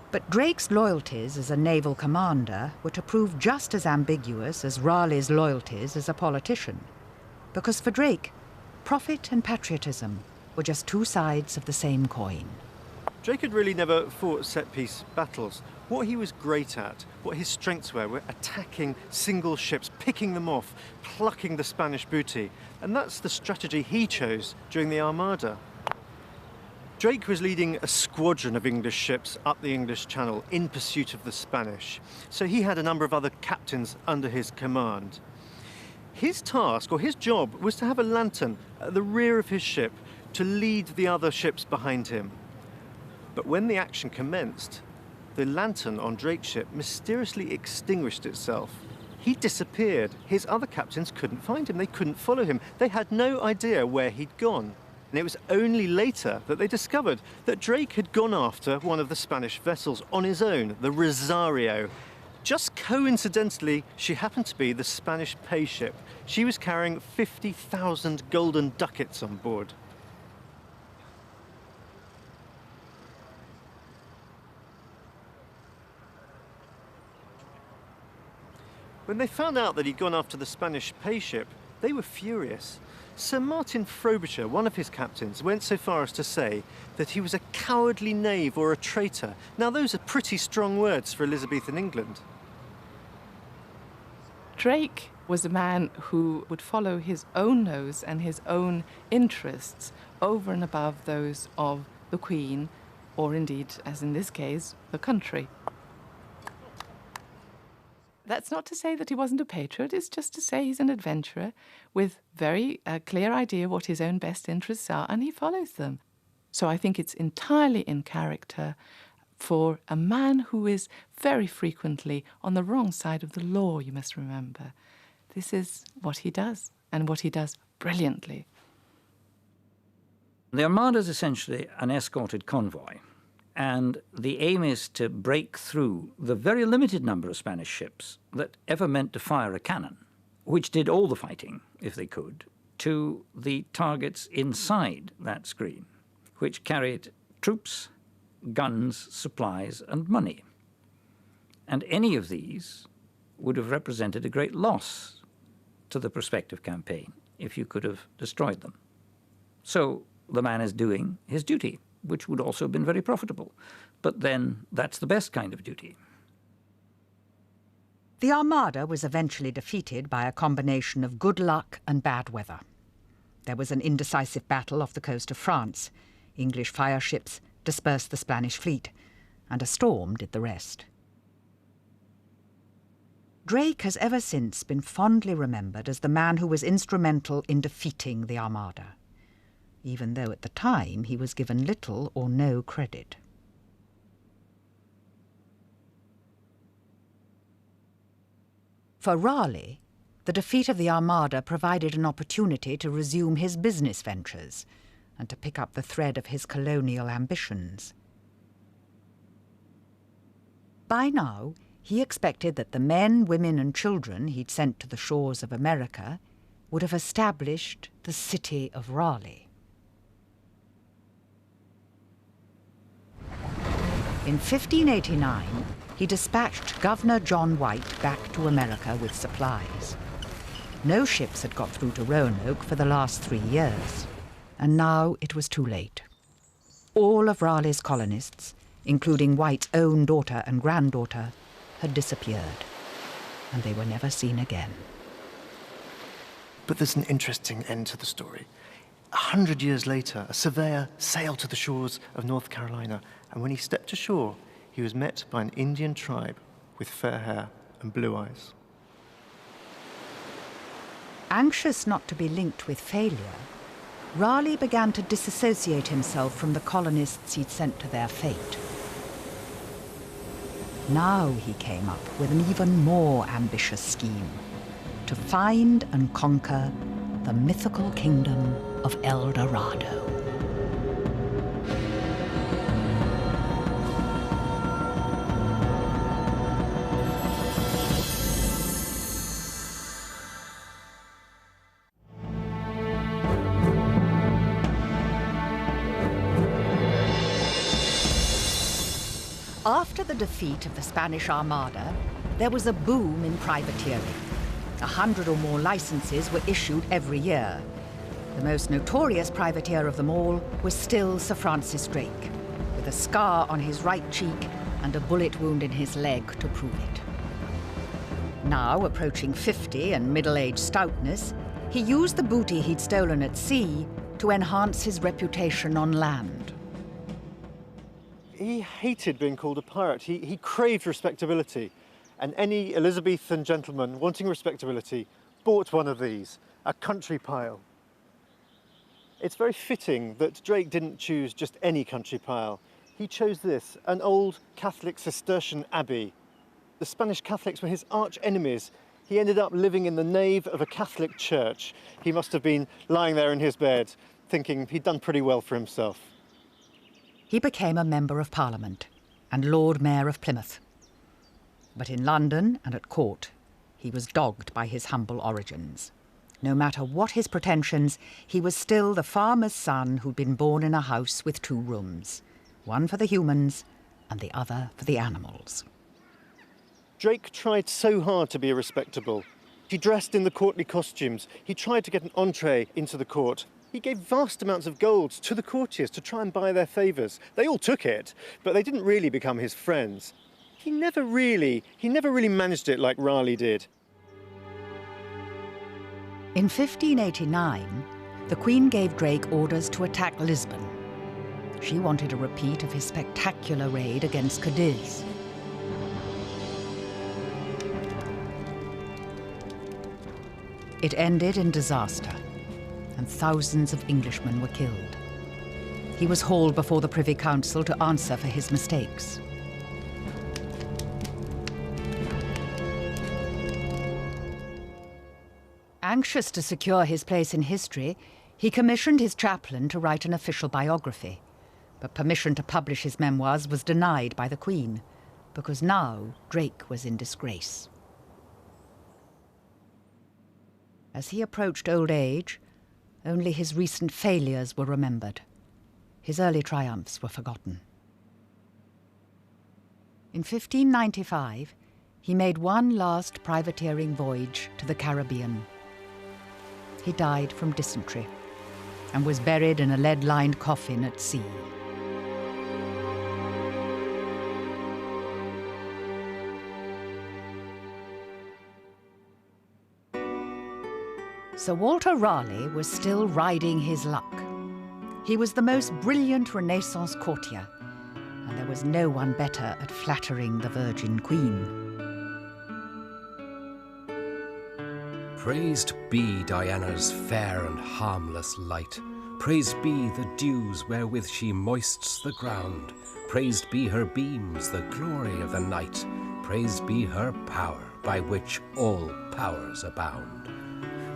But Drake's loyalties as a naval commander were to prove just as ambiguous as Raleigh's loyalties as a politician, because for Drake, profit and patriotism were just 2 sides of the same coin. Drake had really never fought set-piece battles. What he was great at, what his strengths were attacking single ships, picking them off, plucking the Spanish booty. And that's the strategy he chose during the Armada. Drake was leading a squadron of English ships up the English Channel in pursuit of the Spanish. So he had a number of other captains under his command. His task, or his job, was to have a lantern at the rear of his ship to lead the other ships behind him. But when the action commenced, the lantern on Drake's ship mysteriously extinguished itself. He disappeared. His other captains couldn't find him. They couldn't follow him. They had no idea where he'd gone. And it was only later that they discovered that Drake had gone after one of the Spanish vessels on his own, the Rosario. Just coincidentally, she happened to be the Spanish pay ship. She was carrying 50,000 golden ducats on board. When they found out that he'd gone after the Spanish pay ship, they were furious. Sir Martin Frobisher, one of his captains, went so far as to say that he was a cowardly knave or a traitor. Now, those are pretty strong words for Elizabethan England. Drake was a man who would follow his own nose and his own interests over and above those of the Queen, or indeed, as in this case, the country. That's not to say that he wasn't a patriot, it's just to say he's an adventurer with very clear idea what his own best interests are, and he follows them. So I think it's entirely in character for a man who is very frequently on the wrong side of the law, you must remember. This is what he does, and what he does brilliantly. The Armada is essentially an escorted convoy, and the aim is to break through the very limited number of Spanish ships that ever meant to fire a cannon, which did all the fighting, if they could, to the targets inside that screen, which carried troops, guns, supplies, and money. And any of these would have represented a great loss to the prospective campaign if you could have destroyed them. So the man is doing his duty, which would also have been very profitable. But then that's the best kind of duty. The Armada was eventually defeated by a combination of good luck and bad weather. There was an indecisive battle off the coast of France. English fire ships dispersed the Spanish fleet, and a storm did the rest. Drake has ever since been fondly remembered as the man who was instrumental in defeating the Armada, even though at the time he was given little or no credit. For Raleigh, the defeat of the Armada provided an opportunity to resume his business ventures and to pick up the thread of his colonial ambitions. By now, he expected that the men, women and children he'd sent to the shores of America would have established the city of Raleigh. In 1589, he dispatched Governor John White back to America with supplies. No ships had got through to Roanoke for the last 3 years, and now it was too late. All of Raleigh's colonists, including White's own daughter and granddaughter, had disappeared, and they were never seen again. But there's an interesting end to the story. 100 years later, a surveyor sailed to the shores of North Carolina, and when he stepped ashore, he was met by an Indian tribe with fair hair and blue eyes. Anxious not to be linked with failure, Raleigh began to disassociate himself from the colonists he'd sent to their fate. Now he came up with an even more ambitious scheme: to find and conquer the mythical kingdom of El Dorado. After the defeat of the Spanish Armada, there was a boom in privateering. 100 or more licenses were issued every year. The most notorious privateer of them all was still Sir Francis Drake, with a scar on his right cheek and a bullet wound in his leg to prove it. Now approaching 50 and middle-aged stoutness, he used the booty he'd stolen at sea to enhance his reputation on land. He hated being called a pirate. He craved respectability. And any Elizabethan gentleman wanting respectability bought one of these, a country pile. It's very fitting that Drake didn't choose just any country pile. He chose this, an old Catholic Cistercian abbey. The Spanish Catholics were his arch enemies. He ended up living in the nave of a Catholic church. He must have been lying there in his bed, thinking he'd done pretty well for himself. He became a Member of Parliament and Lord Mayor of Plymouth. But in London and at court, he was dogged by his humble origins. No matter what his pretensions, he was still the farmer's son who'd been born in a house with 2 rooms, one for the humans and the other for the animals. Drake tried so hard to be respectable. He dressed in the courtly costumes. He tried to get an entree into the court. He gave vast amounts of gold to the courtiers to try and buy their favours. They all took it, but they didn't really become his friends. He never really managed it like Raleigh did. In 1589, the Queen gave Drake orders to attack Lisbon. She wanted a repeat of his spectacular raid against Cadiz. It ended in disaster, and thousands of Englishmen were killed. He was hauled before the Privy Council to answer for his mistakes. Anxious to secure his place in history, he commissioned his chaplain to write an official biography. But permission to publish his memoirs was denied by the Queen, because now Drake was in disgrace. As he approached old age, only his recent failures were remembered. His early triumphs were forgotten. In 1595, he made one last privateering voyage to the Caribbean. He died from dysentery and was buried in a lead-lined coffin at sea. Sir Walter Raleigh was still riding his luck. He was the most brilliant Renaissance courtier, and there was no one better at flattering the Virgin Queen. Praised be Diana's fair and harmless light. Praised be the dews wherewith she moists the ground. Praised be her beams, the glory of the night. Praised be her power, by which all powers abound.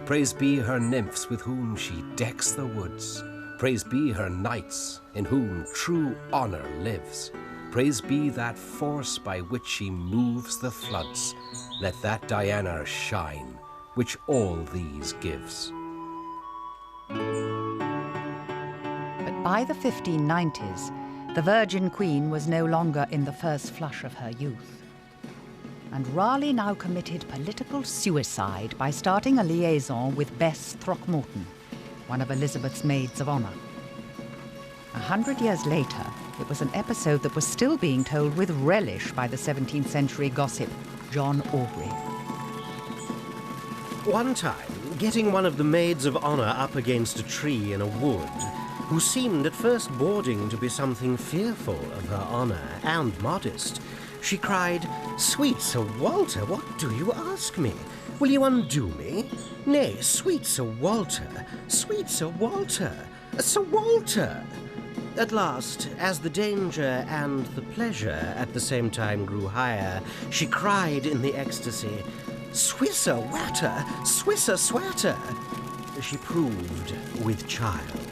Praised be her nymphs with whom she decks the woods. Praised be her knights, in whom true honour lives. Praised be that force by which she moves the floods. Let that Diana shine, which all these gives. But by the 1590s, the Virgin Queen was no longer in the first flush of her youth. And Raleigh now committed political suicide by starting a liaison with Bess Throckmorton, one of Elizabeth's maids of honour. 100 years later, it was an episode that was still being told with relish by the 17th century gossip John Aubrey. One time, getting one of the maids of honour up against a tree in a wood, who seemed at first boarding to be something fearful of her honour and modest, she cried, "Sweet Sir Walter, what do you ask me? Will you undo me? Nay, sweet Sir Walter, sweet Sir Walter, Sir Walter!" At last, as the danger and the pleasure at the same time grew higher, she cried in the ecstasy, "Swisser watter, Swisser swatter!" She proved with child.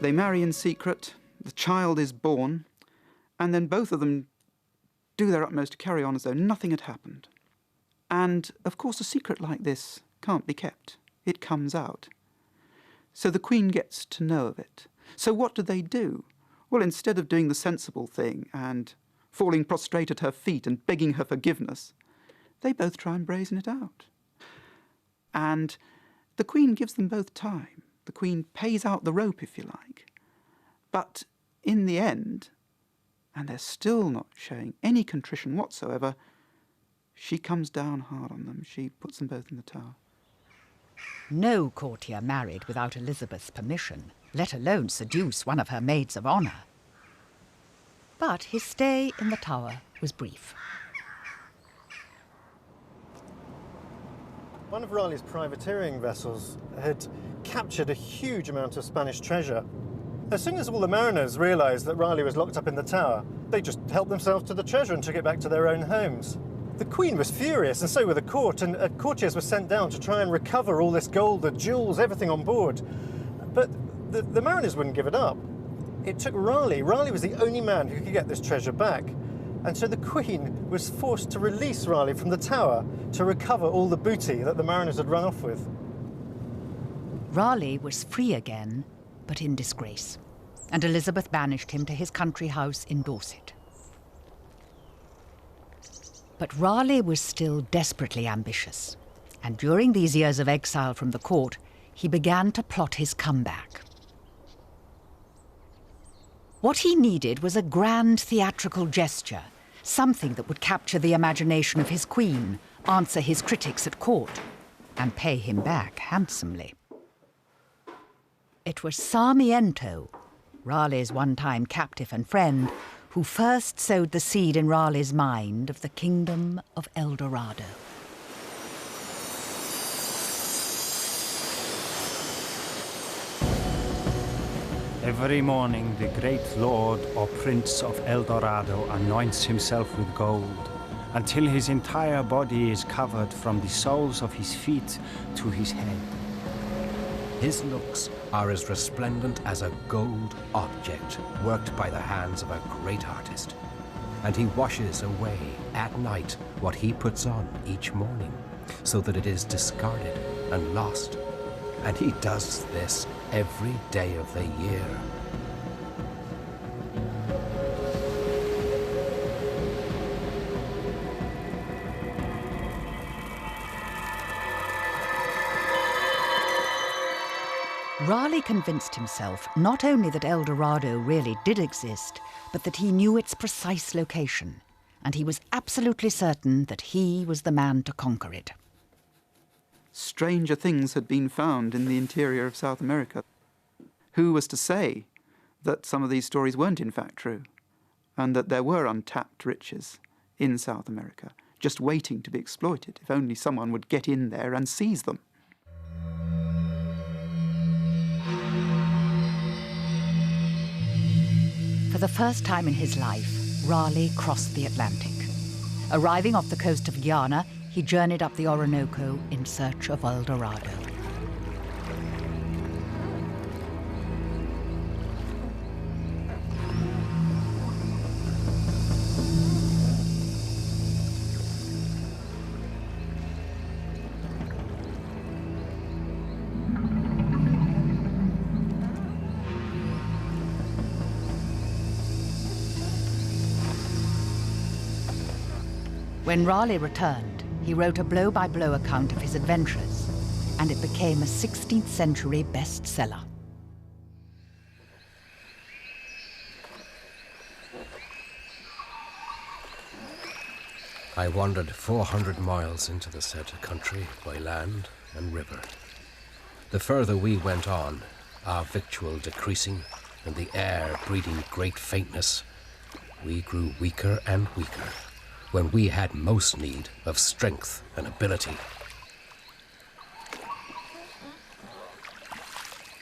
They marry in secret, the child is born, and then both of them do their utmost to carry on as though nothing had happened. And, of course, a secret like this can't be kept. It comes out. So the Queen gets to know of it. So what do? Well, instead of doing the sensible thing and falling prostrate at her feet and begging her forgiveness, they both try and brazen it out. And the Queen gives them both time. The Queen pays out the rope, if you like. But in the end, and they're still not showing any contrition whatsoever, she comes down hard on them. She puts them both in the Tower. No courtier married without Elizabeth's permission, let alone seduce one of her maids of honour. But his stay in the Tower was brief. One of Raleigh's privateering vessels had captured a huge amount of Spanish treasure. As soon as all the mariners realised that Raleigh was locked up in the Tower, they just helped themselves to the treasure and took it back to their own homes. The Queen was furious, and so were the court, and courtiers were sent down to try and recover all this gold, the jewels, everything on board. But the mariners wouldn't give it up. It took Raleigh. Raleigh was the only man who could get this treasure back. And so the Queen was forced to release Raleigh from the tower to recover all the booty that the mariners had run off with. Raleigh was free again, but in disgrace, and Elizabeth banished him to his country house in Dorset. But Raleigh was still desperately ambitious, and during these years of exile from the court, he began to plot his comeback. What he needed was a grand theatrical gesture, something that would capture the imagination of his queen, answer his critics at court, and pay him back handsomely. It was Sarmiento, Raleigh's one-time captive and friend, who first sowed the seed in Raleigh's mind of the kingdom of El Dorado. Every morning the great lord or prince of El Dorado anoints himself with gold until his entire body is covered from the soles of his feet to his head. His looks are as resplendent as a gold object worked by the hands of a great artist. And he washes away at night what he puts on each morning, so that it is discarded and lost. And he does this every day of the year. Raleigh convinced himself not only that El Dorado really did exist, but that he knew its precise location, and he was absolutely certain that he was the man to conquer it. Stranger things had been found in the interior of South America. Who was to say that some of these stories weren't in fact true, and that there were untapped riches in South America, just waiting to be exploited, if only someone would get in there and seize them? For the first time in his life, Raleigh crossed the Atlantic. Arriving off the coast of Guyana, he journeyed up the Orinoco in search of El Dorado. When Raleigh returned, he wrote a blow-by-blow account of his adventures, and it became a 16th century bestseller. I wandered 400 miles into the said country by land and river. The further we went on, our victual decreasing and the air breeding great faintness, we grew weaker and weaker, when we had most need of strength and ability.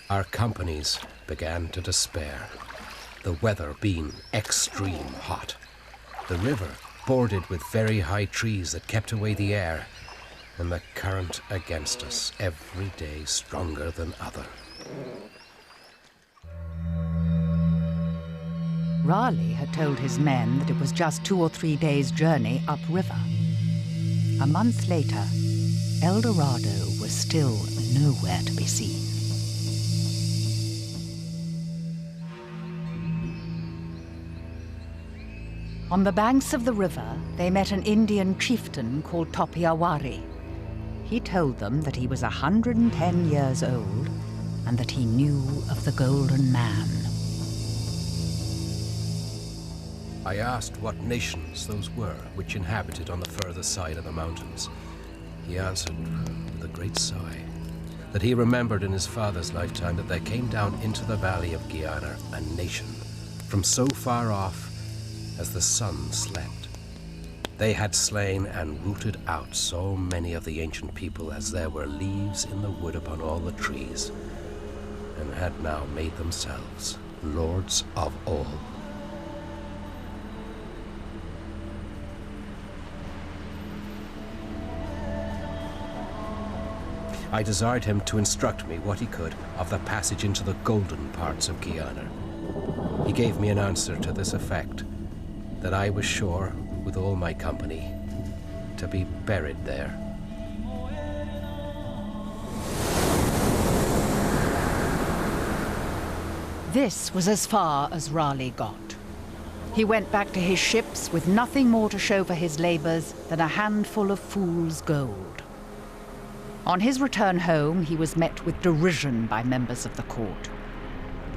Our companies began to despair, the weather being extreme hot. The river bordered with very high trees that kept away the air, and the current against us every day stronger than other. Raleigh had told his men that it was just 2 or 3 days' journey upriver. A month later, El Dorado was still nowhere to be seen. On the banks of the river, they met an Indian chieftain called Topiawari. He told them that he was 110 years old and that he knew of the Golden Man. I asked what nations those were which inhabited on the further side of the mountains. He answered with a great sigh that he remembered in his father's lifetime that there came down into the valley of Guyana a nation from so far off as the sun slept. They had slain and rooted out so many of the ancient people as there were leaves in the wood upon all the trees, and had now made themselves lords of all. I desired him to instruct me what he could of the passage into the golden parts of Guiana. He gave me an answer to this effect, that I was sure, with all my company, to be buried there. This was as far as Raleigh got. He went back to his ships with nothing more to show for his labours than a handful of fool's gold. On his return home, he was met with derision by members of the court.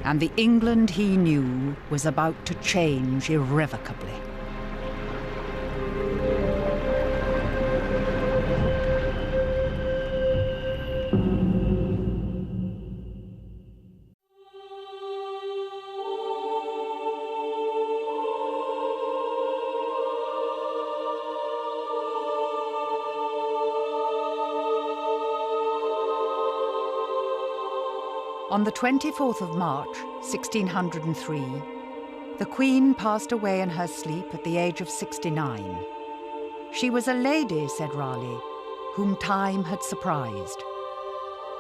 And the England he knew was about to change irrevocably. On the 24th of March, 1603, the Queen passed away in her sleep at the age of 69. She was a lady, said Raleigh, whom time had surprised.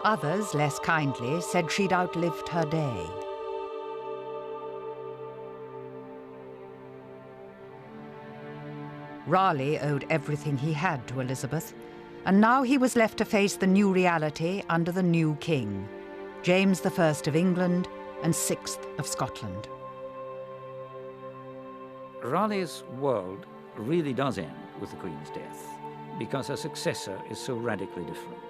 Others, less kindly, said she'd outlived her day. Raleigh owed everything he had to Elizabeth, and now he was left to face the new reality under the new king, James I of England and 6th of Scotland. Raleigh's world really does end with the Queen's death because her successor is so radically different.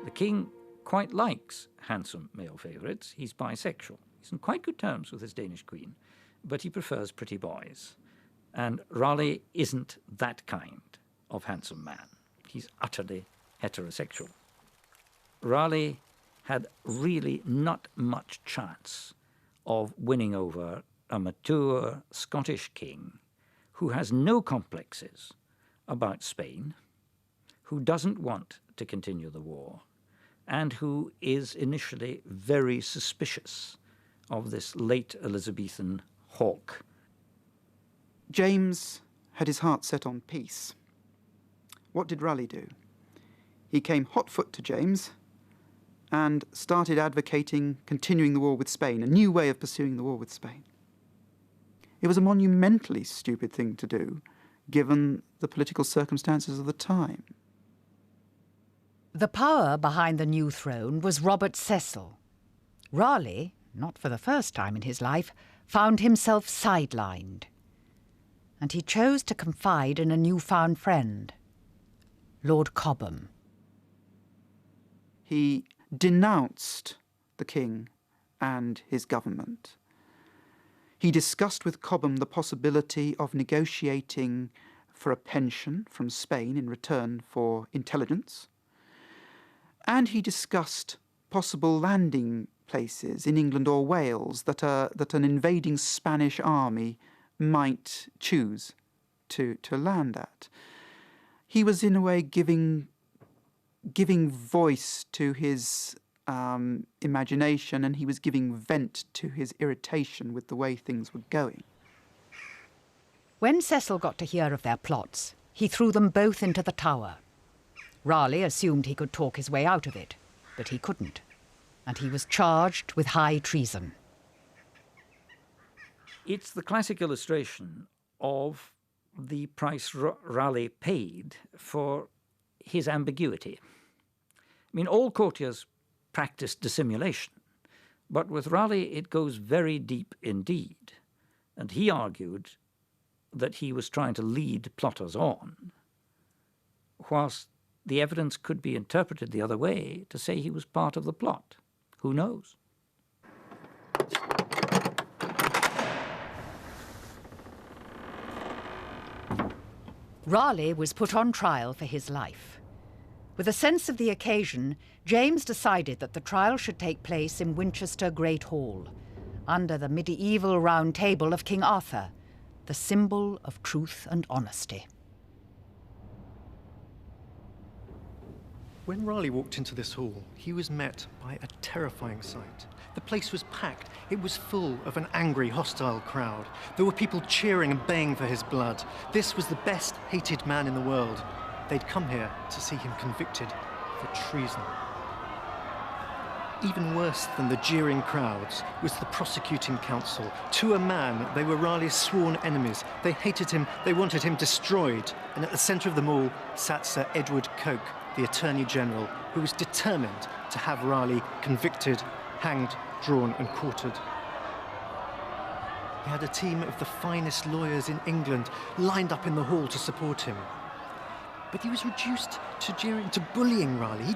The king quite likes handsome male favourites. He's bisexual. He's on quite good terms with his Danish queen, but he prefers pretty boys. And Raleigh isn't that kind of handsome man. He's utterly heterosexual. Raleigh had really not much chance of winning over a mature Scottish king who has no complexes about Spain, who doesn't want to continue the war, and who is initially very suspicious of this late Elizabethan hawk. James had his heart set on peace. What did Raleigh do? He came hot foot to James and started advocating continuing the war with Spain, a new way of pursuing the war with Spain. It was a monumentally stupid thing to do, given the political circumstances of the time. The power behind the new throne was Robert Cecil. Raleigh, not for the first time in his life, found himself sidelined. And he chose to confide in a newfound friend, Lord Cobham. He denounced the king and his government. He discussed with Cobham the possibility of negotiating for a pension from Spain in return for intelligence. And he discussed possible landing places in England or Wales that an invading Spanish army might choose to land at. He was in a way giving voice to his imagination, and he was giving vent to his irritation with the way things were going. When Cecil got to hear of their plots, he threw them both into the Tower. Raleigh assumed he could talk his way out of it, but he couldn't, and he was charged with high treason. It's the classic illustration of the price Raleigh paid for his ambiguity. I mean, all courtiers practiced dissimulation, but with Raleigh it goes very deep indeed, and he argued that he was trying to lead plotters on, whilst the evidence could be interpreted the other way to say he was part of the plot. Who knows? Raleigh was put on trial for his life. With a sense of the occasion, James decided that the trial should take place in Winchester Great Hall, under the medieval round table of King Arthur, the symbol of truth and honesty. When Raleigh walked into this hall, he was met by a terrifying sight. The place was packed. It was full of an angry, hostile crowd. There were people cheering and baying for his blood. This was the best hated man in the world. They'd come here to see him convicted for treason. Even worse than the jeering crowds was the prosecuting counsel. To a man, they were Raleigh's sworn enemies. They hated him, they wanted him destroyed. And at the centre of them all sat Sir Edward Coke, the Attorney General, who was determined to have Raleigh convicted, hanged, drawn and quartered. He had a team of the finest lawyers in England lined up in the hall to support him. But he was reduced to jeering, to bullying Raleigh. He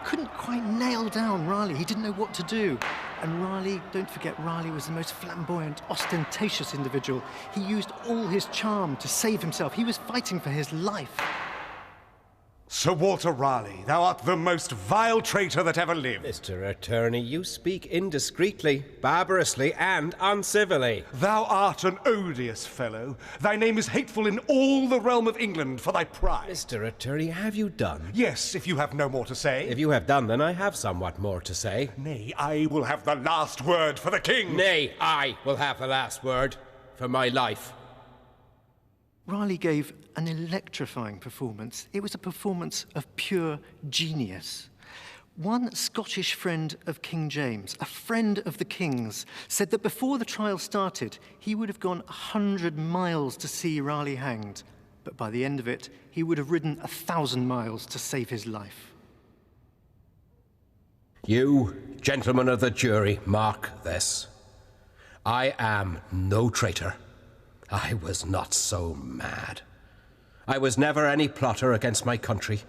couldn't quite nail down Raleigh. He didn't know what to do. And Raleigh, don't forget, Raleigh was the most flamboyant, ostentatious individual. He used all his charm to save himself. He was fighting for his life. Sir Walter Raleigh, thou art the most vile traitor that ever lived. Mr. Attorney, you speak indiscreetly, barbarously, and uncivilly. Thou art an odious fellow. Thy name is hateful in all the realm of England for thy pride. Mr. Attorney, have you done? Yes, if you have no more to say. If you have done, then I have somewhat more to say. Nay, I will have the last word for the king. Nay, I will have the last word for my life. Raleigh gave an electrifying performance. It was a performance of pure genius. One Scottish friend of King James, a friend of the king's, said that before the trial started, he would have gone 100 miles to see Raleigh hanged, but by the end of it, he would have ridden 1,000 miles to save his life. You, gentlemen of the jury, mark this. I am no traitor. I was not so mad. I was never any plotter against my country.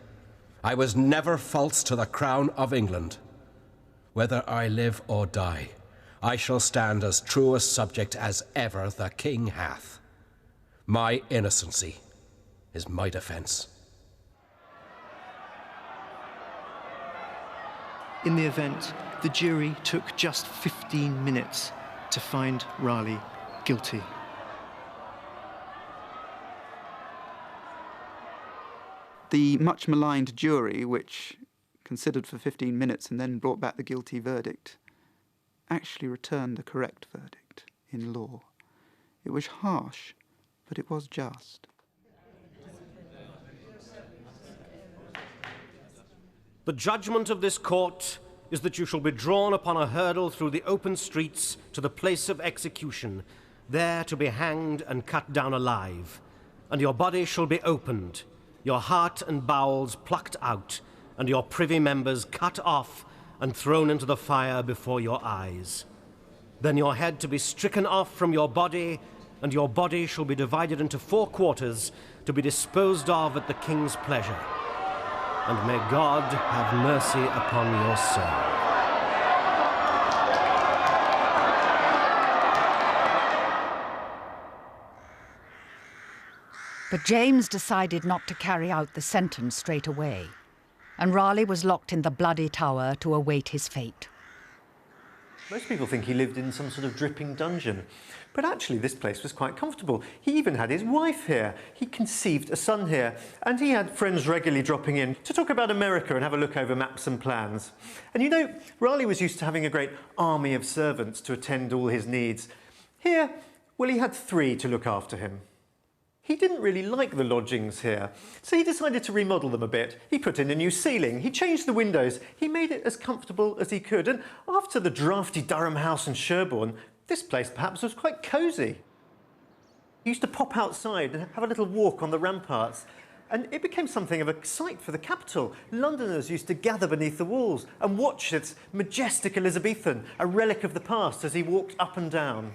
I was never false to the crown of England. Whether I live or die, I shall stand as true a subject as ever the king hath. My innocency is my defence. In the event, the jury took just 15 minutes to find Raleigh guilty. The much maligned jury, which considered for 15 minutes and then brought back the guilty verdict, actually returned the correct verdict in law. It was harsh, but it was just. The judgment of this court is that you shall be drawn upon a hurdle through the open streets to the place of execution, there to be hanged and cut down alive, and your body shall be opened, your heart and bowels plucked out, and your privy members cut off and thrown into the fire before your eyes. Then your head to be stricken off from your body, and your body shall be divided into 4 quarters to be disposed of at the king's pleasure. And may God have mercy upon your soul. But James decided not to carry out the sentence straight away, and Raleigh was locked in the Bloody Tower to await his fate. Most people think he lived in some sort of dripping dungeon, but actually this place was quite comfortable. He even had his wife here. He conceived a son here, and he had friends regularly dropping in to talk about America and have a look over maps and plans. And you know, Raleigh was used to having a great army of servants to attend all his needs. Here, well, he had 3 to look after him. He didn't really like the lodgings here, so he decided to remodel them a bit. He put in a new ceiling, he changed the windows, he made it as comfortable as he could, and after the drafty Durham house in Sherborne, this place perhaps was quite cosy. He used to pop outside and have a little walk on the ramparts, and it became something of a sight for the capital. Londoners used to gather beneath the walls and watch its majestic Elizabethan, a relic of the past, as he walked up and down.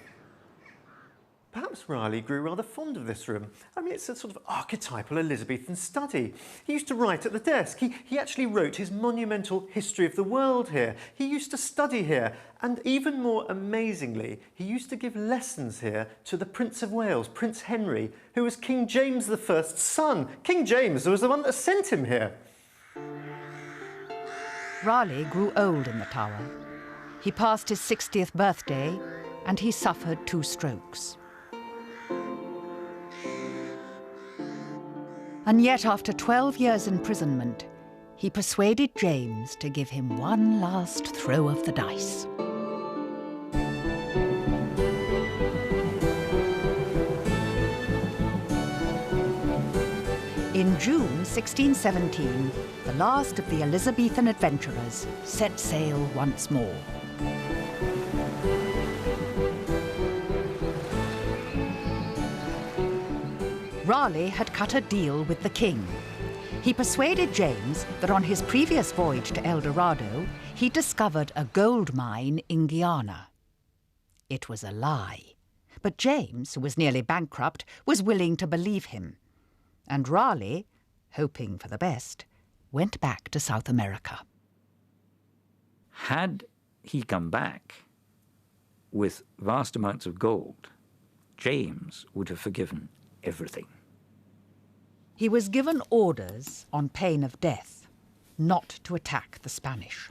Perhaps Raleigh grew rather fond of this room. I mean, it's a sort of archetypal Elizabethan study. He used to write at the desk. He actually wrote his monumental history of the world here. He used to study here. And even more amazingly, he used to give lessons here to the Prince of Wales, Prince Henry, who was King James I's son. King James was the one that sent him here. Raleigh grew old in the Tower. He passed his 60th birthday, and he suffered 2 strokes. And yet, after 12 years' imprisonment, he persuaded James to give him one last throw of the dice. in June 1617, the last of the Elizabethan adventurers set sail once more. Raleigh had cut a deal with the king. He persuaded James that on his previous voyage to El Dorado, he discovered a gold mine in Guyana. It was a lie, but James, who was nearly bankrupt, was willing to believe him. And Raleigh, hoping for the best, went back to South America. Had he come back with vast amounts of gold, James would have forgiven everything. He was given orders on pain of death not to attack the Spanish.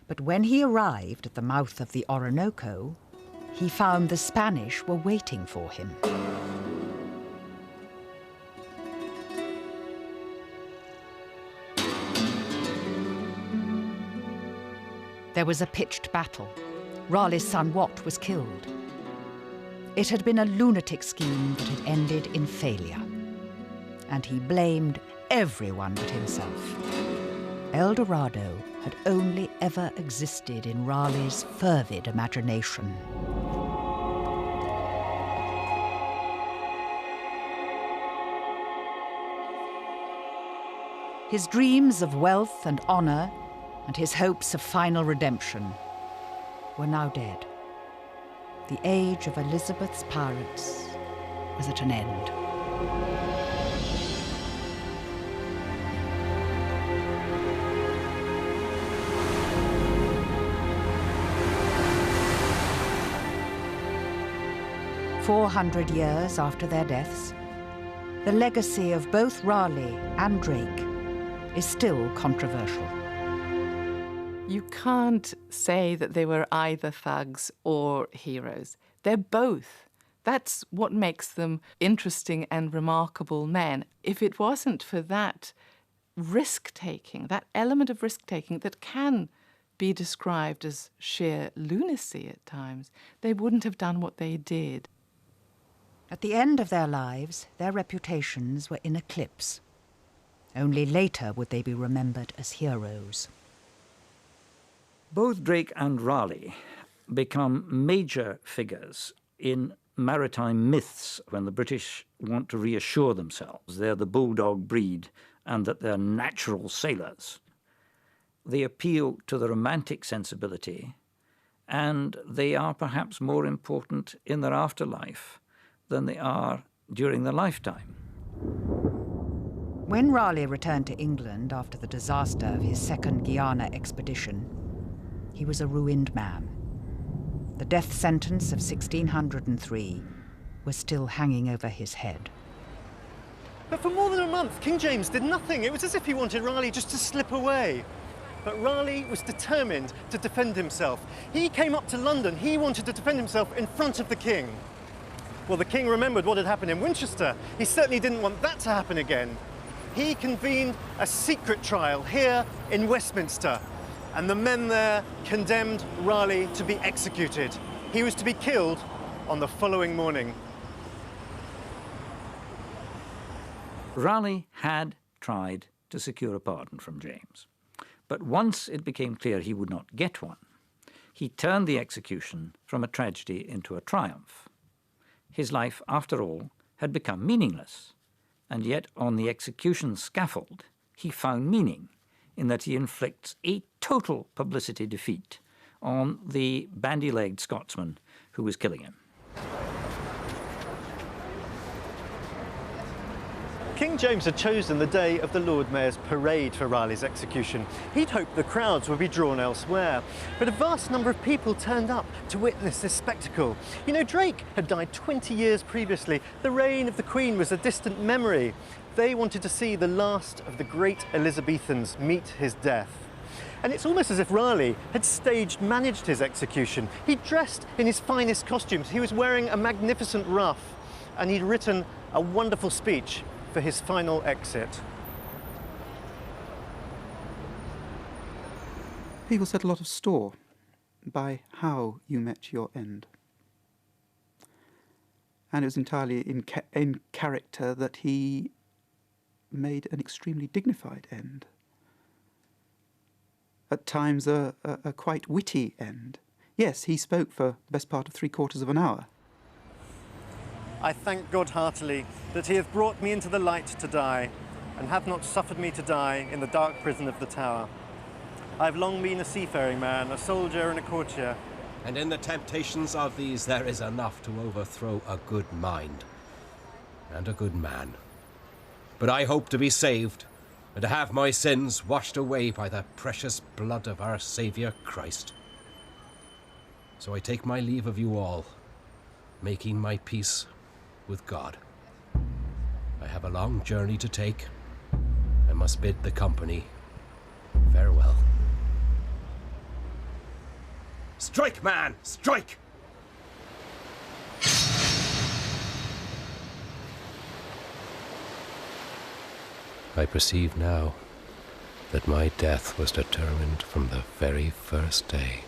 But when he arrived at the mouth of the Orinoco, he found the Spanish were waiting for him. There was a pitched battle. Raleigh's son Wat was killed. It had been a lunatic scheme that had ended in failure. And he blamed everyone but himself. El Dorado had only ever existed in Raleigh's fervid imagination. His dreams of wealth and honor and his hopes of final redemption were now dead. The age of Elizabeth's pirates was at an end. "400 years after their deaths, the legacy of both Raleigh and Drake is still controversial. You can't say that they were either thugs or heroes. They're both. That's what makes them interesting and remarkable men. If it wasn't for that risk-taking, that element of risk-taking that can be described as sheer lunacy at times, they wouldn't have done what they did. At the end of their lives, their reputations were in eclipse. Only later would they be remembered as heroes. Both Drake and Raleigh become major figures in maritime myths when the British want to reassure themselves they're the bulldog breed and that they're natural sailors. They appeal to the romantic sensibility, and they are perhaps more important in their afterlife than they are during their lifetime. When Raleigh returned to England after the disaster of his second Guiana expedition, he was a ruined man. The death sentence of 1603 was still hanging over his head. But for more than a month, King James did nothing. It was as if he wanted Raleigh just to slip away. But Raleigh was determined to defend himself. He came up to London. He wanted to defend himself in front of the king. Well, the king remembered what had happened in Winchester. He certainly didn't want that to happen again. He convened a secret trial here in Westminster, and the men there condemned Raleigh to be executed. He was to be killed on the following morning. Raleigh had tried to secure a pardon from James, but once it became clear he would not get one, he turned the execution from a tragedy into a triumph. His life, after all, had become meaningless, and yet on the execution scaffold he found meaning in that he inflicts a total publicity defeat on the bandy-legged Scotsman who was killing him. King James had chosen the day of the Lord Mayor's parade for Raleigh's execution. He'd hoped the crowds would be drawn elsewhere, but a vast number of people turned up to witness this spectacle. You know, Drake had died 20 years previously. The reign of the Queen was a distant memory. They wanted to see the last of the great Elizabethans meet his death. And it's almost as if Raleigh had managed his execution. He'd dressed in his finest costumes. He was wearing a magnificent ruff, and he'd written a wonderful speech for his final exit. People set a lot of store by how you met your end. And it was entirely in character that he made an extremely dignified end. At times a quite witty end. Yes, he spoke for the best part of 3/4 of an hour. I thank God heartily that he hath brought me into the light to die, and hath not suffered me to die in the dark prison of the Tower. I have long been a seafaring man, a soldier and a courtier. And in the temptations of these there is enough to overthrow a good mind and a good man. But I hope to be saved, and to have my sins washed away by the precious blood of our Saviour Christ. So I take my leave of you all, making my peace with God. I have a long journey to take, and must bid the company farewell. Strike, man! Strike! I perceive now that my death was determined from the very first day.